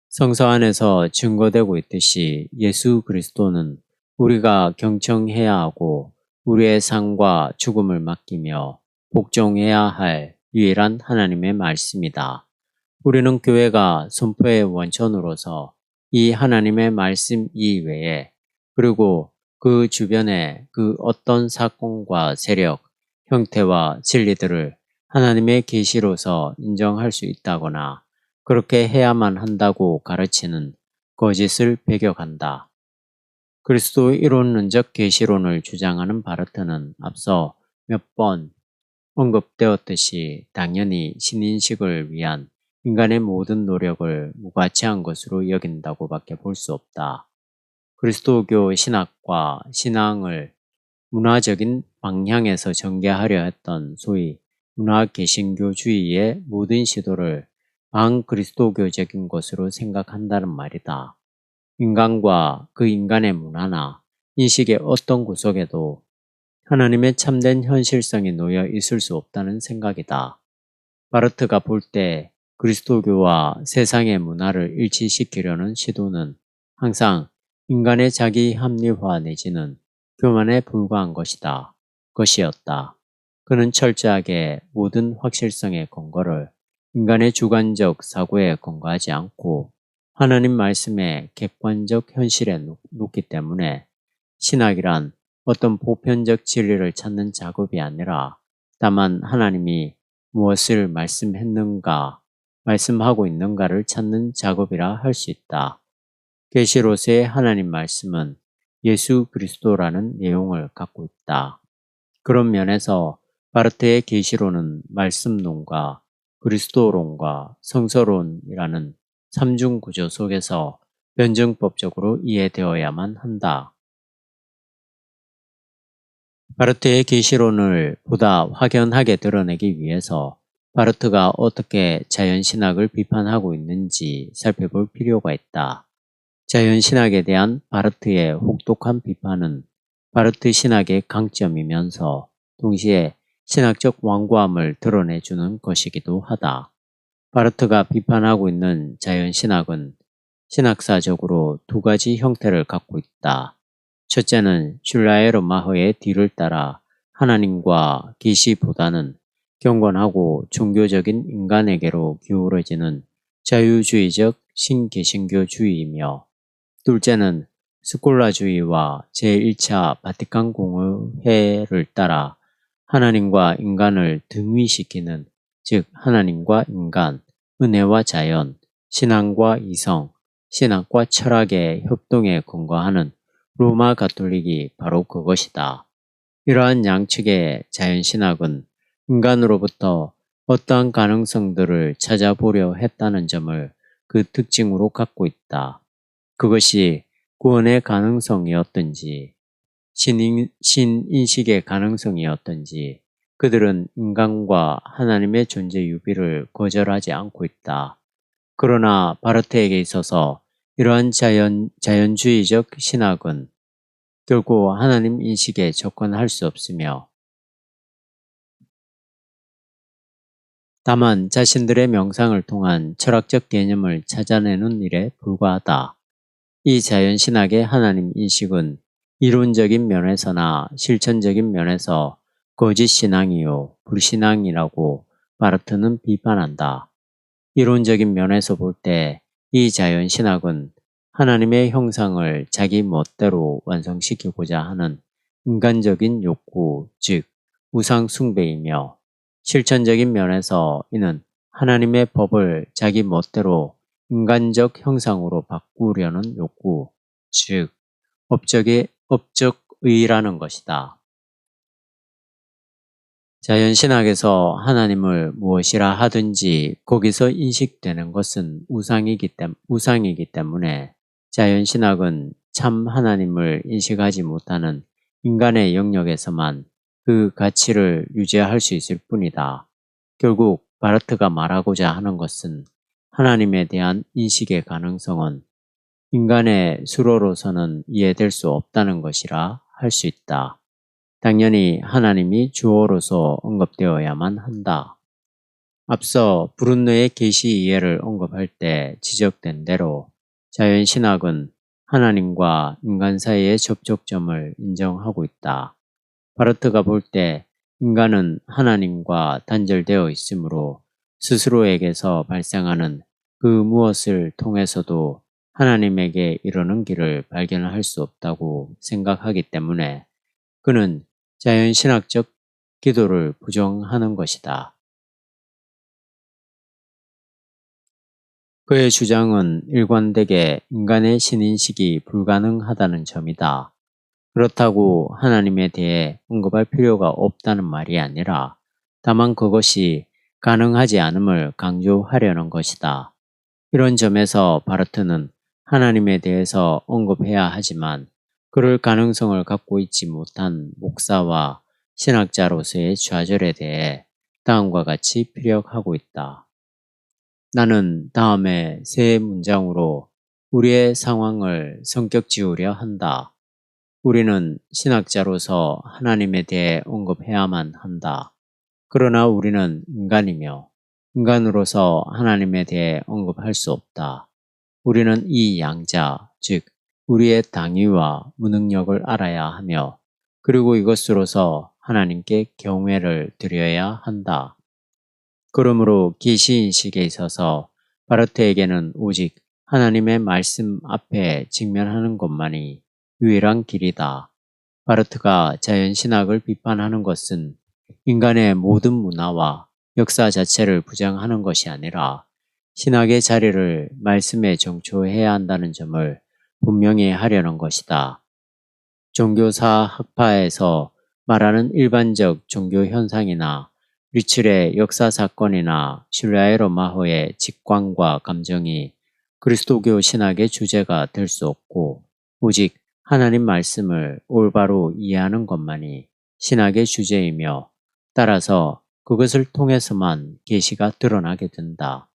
성서 안에서 증거되고 있듯이 예수 그리스도는 우리가 경청해야 하고 우리의 삶과 죽음을 맡기며 복종해야 할 유일한 하나님의 말씀이다. 우리는 교회가 선포의 원천으로서 이 하나님의 말씀 이외에 그리고 그 주변의 그 어떤 사건과 세력, 형태와 진리들을 하나님의 계시로서 인정할 수 있다거나 그렇게 해야만 한다고 가르치는 거짓을 배격한다. 그리스도 이론론적 계시론을 주장하는 바르트는 앞서 몇 번 언급되었듯이 당연히 신인식을 위한 인간의 모든 노력을 무가치한 것으로 여긴다고 밖에 볼 수 없다. 그리스도교 신학과 신앙을 문화적인 방향에서 전개하려 했던 소위 문화개신교주의의 모든 시도를 반그리스도교적인 것으로 생각한다는 말이다. 인간과 그 인간의 문화나 인식의 어떤 구석에도 하나님의 참된 현실성이 놓여 있을 수 없다는 생각이다. 바르트가 볼 때 그리스도교와 세상의 문화를 일치시키려는 시도는 항상 인간의 자기 합리화 내지는 교만에 불과한 것이었다. 그는 철저하게 모든 확실성의 근거를 인간의 주관적 사고에 근거하지 않고 하나님 말씀의 객관적 현실에 놓기 때문에 신학이란 어떤 보편적 진리를 찾는 작업이 아니라 다만 하나님이 무엇을 말씀하고 있는가를 찾는 작업이라 할 수 있다. 계시로서의 하나님 말씀은 예수 그리스도라는 내용을 갖고 있다. 그런 면에서 바르트의 계시론은 말씀론과 그리스도론과 성서론이라는 삼중 구조 속에서 변증법적으로 이해되어야만 한다. 바르트의 계시론을 보다 확연하게 드러내기 위해서 바르트가 어떻게 자연신학을 비판하고 있는지 살펴볼 필요가 있다. 자연신학에 대한 바르트의 혹독한 비판은 바르트 신학의 강점이면서 동시에 신학적 완고함을 드러내주는 것이기도 하다. 바르트가 비판하고 있는 자연신학은 신학사적으로 두 가지 형태를 갖고 있다. 첫째는 슐라에르마허의 뒤를 따라 하나님과 계시보다는 경건하고 종교적인 인간에게로 기울어지는 자유주의적 신개신교주의이며 둘째는 스콜라주의와 제1차 바티칸 공의회를 따라 하나님과 인간을 등위시키는 즉 하나님과 인간, 은혜와 자연, 신앙과 이성, 신학과 철학의 협동에 근거하는 로마 가톨릭이 바로 그것이다. 이러한 양측의 자연신학은 인간으로부터 어떠한 가능성들을 찾아보려 했다는 점을 그 특징으로 갖고 있다. 그것이 구원의 가능성이었든지 신인식의 가능성이었든지 그들은 인간과 하나님의 존재 유비를 거절하지 않고 있다. 그러나 바르트에게 있어서 이러한 자연주의적 신학은 결국 하나님 인식에 접근할 수 없으며 다만 자신들의 명상을 통한 철학적 개념을 찾아내는 일에 불과하다. 이 자연신학의 하나님 인식은 이론적인 면에서나 실천적인 면에서 거짓 신앙이요 불신앙이라고 바르트는 비판한다. 이론적인 면에서 볼 때 이 자연신학은 하나님의 형상을 자기 멋대로 완성시키고자 하는 인간적인 욕구, 즉 우상 숭배이며 실천적인 면에서 이는 하나님의 법을 자기 멋대로 인간적 형상으로 바꾸려는 욕구, 즉 업적의라는 것이다. 자연신학에서 하나님을 무엇이라 하든지 거기서 인식되는 것은 우상이기 때문에 자연신학은 참 하나님을 인식하지 못하는 인간의 영역에서만 그 가치를 유지할 수 있을 뿐이다. 결국 바르트가 말하고자 하는 것은 하나님에 대한 인식의 가능성은 인간의 수로로서는 이해될 수 없다는 것이라 할 수 있다. 당연히 하나님이 주어로서 언급되어야만 한다. 앞서 브룬노의 계시 이해를 언급할 때 지적된 대로 자연신학은 하나님과 인간 사이의 접촉점을 인정하고 있다. 바르트가 볼 때 인간은 하나님과 단절되어 있으므로 스스로에게서 발생하는 그 무엇을 통해서도 하나님에게 이르는 길을 발견할 수 없다고 생각하기 때문에 그는 자연신학적 기도를 부정하는 것이다. 그의 주장은 일관되게 인간의 신인식이 불가능하다는 점이다. 그렇다고 하나님에 대해 언급할 필요가 없다는 말이 아니라 다만 그것이 가능하지 않음을 강조하려는 것이다. 이런 점에서 바르트는 하나님에 대해서 언급해야 하지만 그럴 가능성을 갖고 있지 못한 목사와 신학자로서의 좌절에 대해 다음과 같이 피력하고 있다. 나는 다음에 세 문장으로 우리의 상황을 성격 지우려 한다. 우리는 신학자로서 하나님에 대해 언급해야만 한다. 그러나 우리는 인간이며 인간으로서 하나님에 대해 언급할 수 없다. 우리는 이 양자, 즉 우리의 당위와 무능력을 알아야 하며 그리고 이것으로서 하나님께 경외를 드려야 한다. 그러므로 계시인식에 있어서 바르트에게는 오직 하나님의 말씀 앞에 직면하는 것만이 유일한 길이다. 바르트가 자연신학을 비판하는 것은 인간의 모든 문화와 역사 자체를 부정하는 것이 아니라 신학의 자리를 말씀에 정초해야 한다는 점을 분명히 하려는 것이다. 종교사 학파에서 말하는 일반적 종교 현상이나 리출의 역사 사건이나 슐라의 로마호의 직관과 감정이 그리스도교 신학의 주제가 될 수 없고 오직 하나님 말씀을 올바로 이해하는 것만이 신학의 주제이며 따라서 그것을 통해서만 계시가 드러나게 된다.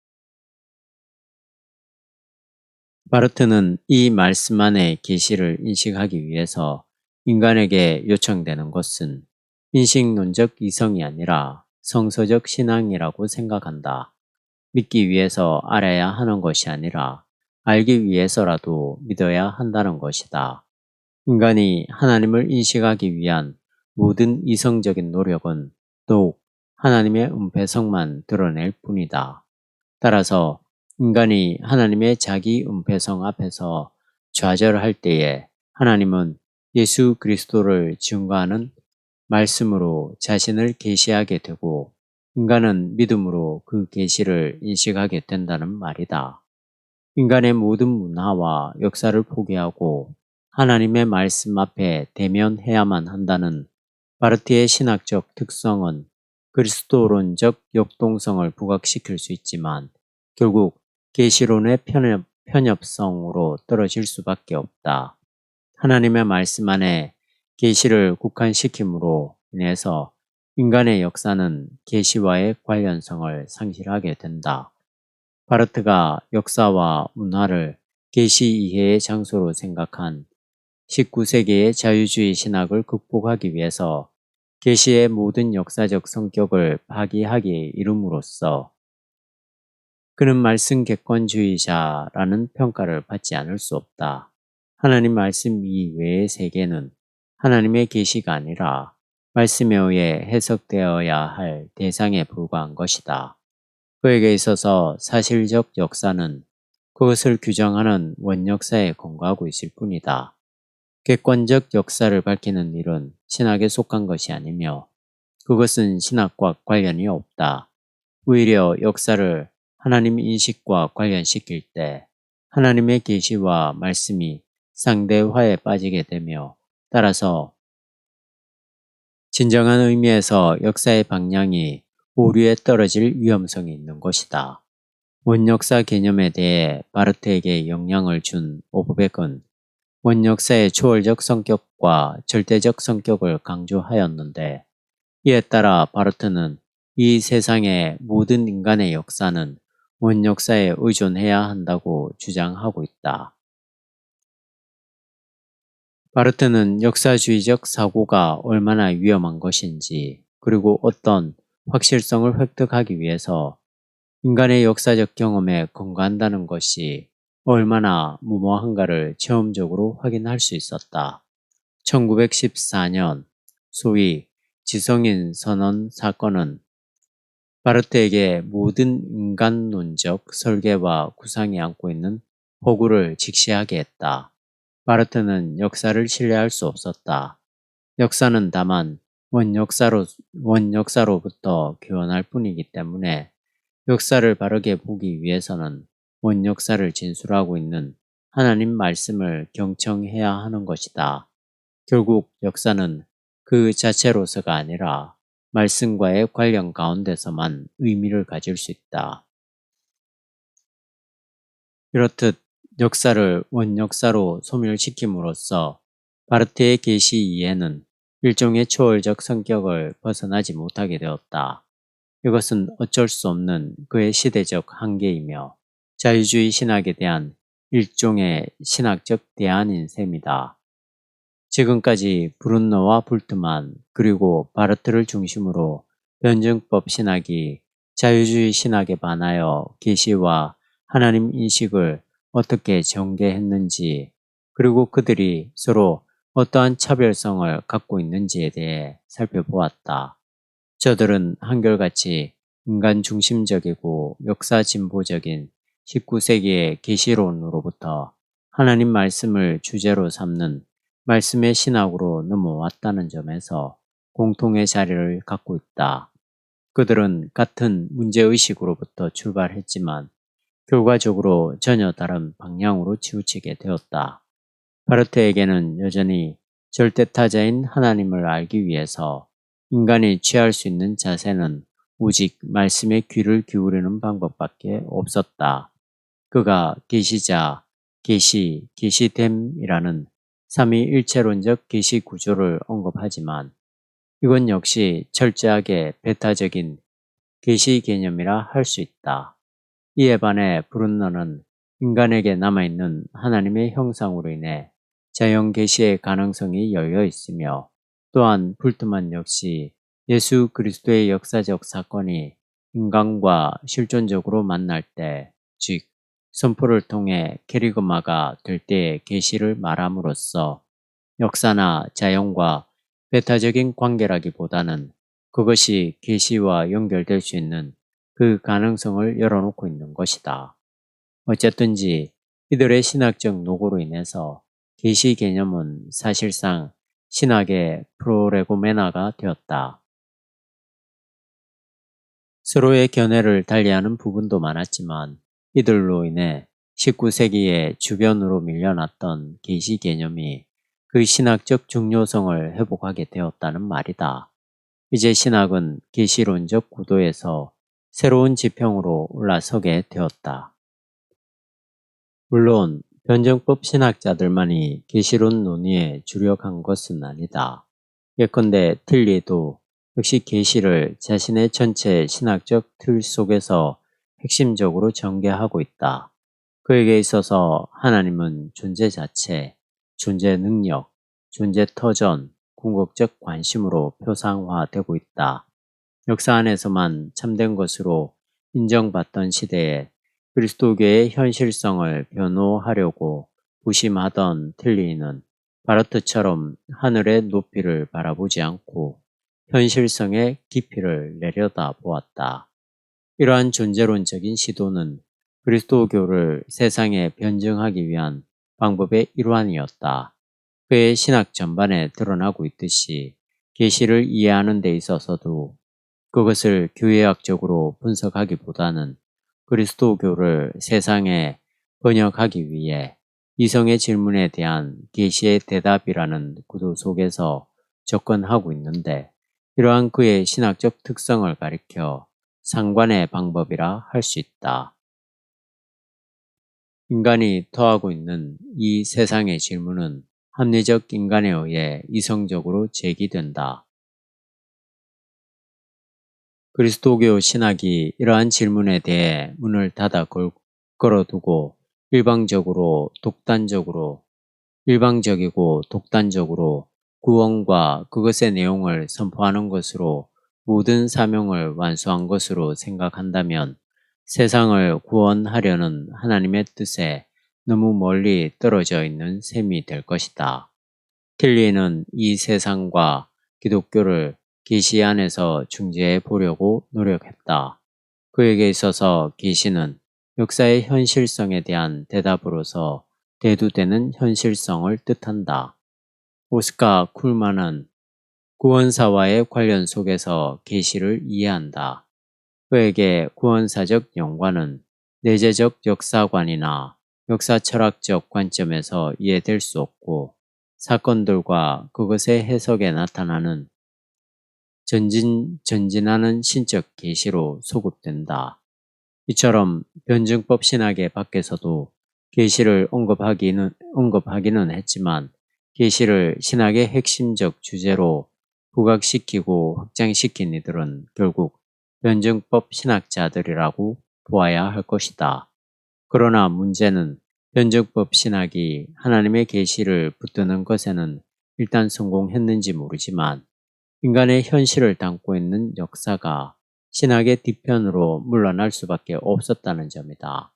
바르트는 이 말씀 안의 계시를 인식하기 위해서 인간에게 요청되는 것은 인식론적 이성이 아니라 성서적 신앙이라고 생각한다. 믿기 위해서 알아야 하는 것이 아니라 알기 위해서라도 믿어야 한다는 것이다. 인간이 하나님을 인식하기 위한 모든 이성적인 노력은 더욱 하나님의 은폐성만 드러낼 뿐이다. 따라서 인간이 하나님의 자기 은폐성 앞에서 좌절할 때에 하나님은 예수 그리스도를 증거하는 말씀으로 자신을 계시하게 되고 인간은 믿음으로 그 계시를 인식하게 된다는 말이다. 인간의 모든 문화와 역사를 포기하고 하나님의 말씀 앞에 대면해야만 한다는 바르트의 신학적 특성은 그리스도론적 역동성을 부각시킬 수 있지만 결국 계시론의 편협성으로 떨어질 수밖에 없다. 하나님의 말씀 안에 계시를 국한시킴으로 인해서 인간의 역사는 계시와의 관련성을 상실하게 된다. 바르트가 역사와 문화를 계시 이해의 장소로 생각한 19세기의 자유주의 신학을 극복하기 위해서 계시의 모든 역사적 성격을 파기하기에 이름으로써 그는 말씀 객관주의자라는 평가를 받지 않을 수 없다. 하나님 말씀 이외의 세계는 하나님의 계시가 아니라 말씀에 의해 해석되어야 할 대상에 불과한 것이다. 그에게 있어서 사실적 역사는 그것을 규정하는 원역사에 근거하고 있을 뿐이다. 객관적 역사를 밝히는 일은 신학에 속한 것이 아니며 그것은 신학과 관련이 없다. 오히려 역사를 하나님 인식과 관련시킬 때 하나님의 계시와 말씀이 상대화에 빠지게 되며 따라서 진정한 의미에서 역사의 방향이 오류에 떨어질 위험성이 있는 것이다. 원역사 개념에 대해 바르트에게 영향을 준 오브백은 원역사의 초월적 성격과 절대적 성격을 강조하였는데 이에 따라 바르트는 이 세상의 모든 인간의 역사는 원역사에 의존해야 한다고 주장하고 있다. 바르트는 역사주의적 사고가 얼마나 위험한 것인지, 그리고 어떤 확실성을 획득하기 위해서 인간의 역사적 경험에 근거한다는 것이 얼마나 무모한가를 체험적으로 확인할 수 있었다. 1914년 소위 지성인 선언 사건은 바르트에게 모든 인간론적 설계와 구상이 안고 있는 허구를 직시하게 했다. 바르트는 역사를 신뢰할 수 없었다. 역사는 다만 원역사로부터 교환할 뿐이기 때문에 역사를 바르게 보기 위해서는 원역사를 진술하고 있는 하나님 말씀을 경청해야 하는 것이다. 결국 역사는 그 자체로서가 아니라 말씀과의 관련 가운데서만 의미를 가질 수 있다. 이렇듯 역사를 원역사로 소멸시킴으로써 바르트의 계시 이해는 일종의 초월적 성격을 벗어나지 못하게 되었다. 이것은 어쩔 수 없는 그의 시대적 한계이며 자유주의 신학에 대한 일종의 신학적 대안인 셈이다. 지금까지 브룬너와 불트만 그리고 바르트를 중심으로 변증법 신학이 자유주의 신학에 반하여 계시와 하나님 인식을 어떻게 전개했는지, 그리고 그들이 서로 어떠한 차별성을 갖고 있는지에 대해 살펴보았다. 저들은 한결같이 인간 중심적이고 역사 진보적인 19세기의 계시론으로부터 하나님 말씀을 주제로 삼는 말씀의 신학으로 넘어왔다는 점에서 공통의 자리를 갖고 있다. 그들은 같은 문제의식으로부터 출발했지만 결과적으로 전혀 다른 방향으로 치우치게 되었다. 바르트에게는 여전히 절대타자인 하나님을 알기 위해서 인간이 취할 수 있는 자세는 오직 말씀에 귀를 기울이는 방법밖에 없었다. 그가 계시자, 계시됨이라는 삼위일체론적 계시 구조를 언급하지만 이건 역시 철저하게 배타적인 계시 개념이라 할 수 있다. 이에 반해 브룬너는 인간에게 남아있는 하나님의 형상으로 인해 자연 계시의 가능성이 열려 있으며, 또한 불트만 역시 예수 그리스도의 역사적 사건이 인간과 실존적으로 만날 때, 즉 선포를 통해 캐리그마가 될 때의 계시를 말함으로써 역사나 자연과 배타적인 관계라기보다는 그것이 계시와 연결될 수 있는 그 가능성을 열어놓고 있는 것이다. 어쨌든지 이들의 신학적 노고로 인해서 계시 개념은 사실상 신학의 프로레고메나가 되었다. 서로의 견해를 달리하는 부분도 많았지만 이들로 인해 19세기에 주변으로 밀려났던 계시 개념이 그 신학적 중요성을 회복하게 되었다는 말이다. 이제 신학은 계시론적 구도에서 새로운 지평으로 올라서게 되었다. 물론 변증법 신학자들만이 계시론 논의에 주력한 것은 아니다. 예컨대 틸리도 역시 계시를 자신의 전체 신학적 틀 속에서 핵심적으로 전개하고 있다. 그에게 있어서 하나님은 존재 자체, 존재 능력, 존재 터전, 궁극적 관심으로 표상화되고 있다. 역사 안에서만 참된 것으로 인정받던 시대에 그리스도교의 현실성을 변호하려고 부심하던 틸리는 바르트처럼 하늘의 높이를 바라보지 않고 현실성의 깊이를 내려다보았다. 이러한 존재론적인 시도는 그리스도교를 세상에 변증하기 위한 방법의 일환이었다. 그의 신학 전반에 드러나고 있듯이 계시를 이해하는 데 있어서도 그것을 교회학적으로 분석하기보다는 그리스도교를 세상에 번역하기 위해 이성의 질문에 대한 계시의 대답이라는 구도 속에서 접근하고 있는데, 이러한 그의 신학적 특성을 가리켜 상관의 방법이라 할 수 있다. 인간이 토하고 있는 이 세상의 질문은 합리적 인간에 의해 이성적으로 제기된다. 그리스도교 신학이 이러한 질문에 대해 문을 닫아 걸어두고 일방적이고 독단적으로 구원과 그것의 내용을 선포하는 것으로 모든 사명을 완수한 것으로 생각한다면 세상을 구원하려는 하나님의 뜻에 너무 멀리 떨어져 있는 셈이 될 것이다. 틸리는 이 세상과 기독교를 계시 안에서 중재해 보려고 노력했다. 그에게 있어서 계시는 역사의 현실성에 대한 대답으로서 대두되는 현실성을 뜻한다. 오스카 쿨만은 구원사와의 관련 속에서 계시를 이해한다. 그에게 구원사적 연관은 내재적 역사관이나 역사철학적 관점에서 이해될 수 없고 사건들과 그것의 해석에 나타나는 전진하는 신적 계시로 소급된다. 이처럼 변증법 신학의 밖에서도 계시를 언급하기는 했지만 계시를 신학의 핵심적 주제로 부각시키고 확장시킨 이들은 결국 변증법 신학자들이라고 보아야 할 것이다. 그러나 문제는 변증법 신학이 하나님의 계시를 붙드는 것에는 일단 성공했는지 모르지만 인간의 현실을 담고 있는 역사가 신학의 뒤편으로 물러날 수밖에 없었다는 점이다.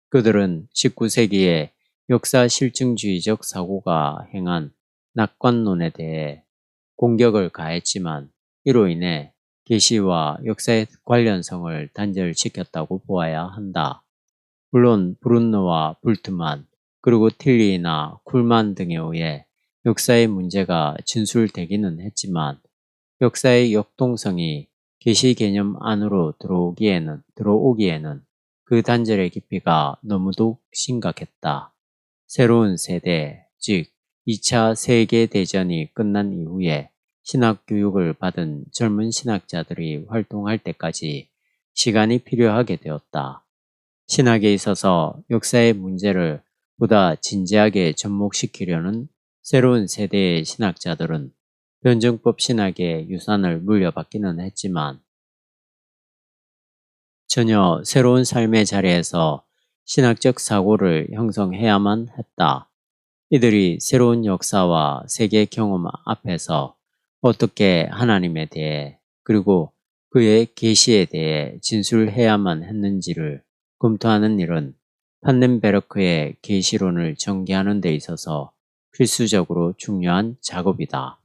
그들은 19세기에 역사 실증주의적 사고가 행한 낙관론에 대해 공격을 가했지만 이로 인해 계시와 역사의 관련성을 단절시켰다고 보아야 한다. 물론 브룬노와 불트만 그리고 틸리나 쿨만 등에 의해 역사의 문제가 진술되기는 했지만 역사의 역동성이 계시 개념 안으로 들어오기에는 그 단절의 깊이가 너무도 심각했다. 새로운 세대, 즉 2차 세계대전이 끝난 이후에 신학 교육을 받은 젊은 신학자들이 활동할 때까지 시간이 필요하게 되었다. 신학에 있어서 역사의 문제를 보다 진지하게 접목시키려는 새로운 세대의 신학자들은 변증법 신학의 유산을 물려받기는 했지만 전혀 새로운 삶의 자리에서 신학적 사고를 형성해야만 했다. 이들이 새로운 역사와 세계 경험 앞에서 어떻게 하나님에 대해 그리고 그의 계시에 대해 진술해야만 했는지를 검토하는 일은 판넨베르크의 계시론을 전개하는 데 있어서 필수적으로 중요한 작업이다.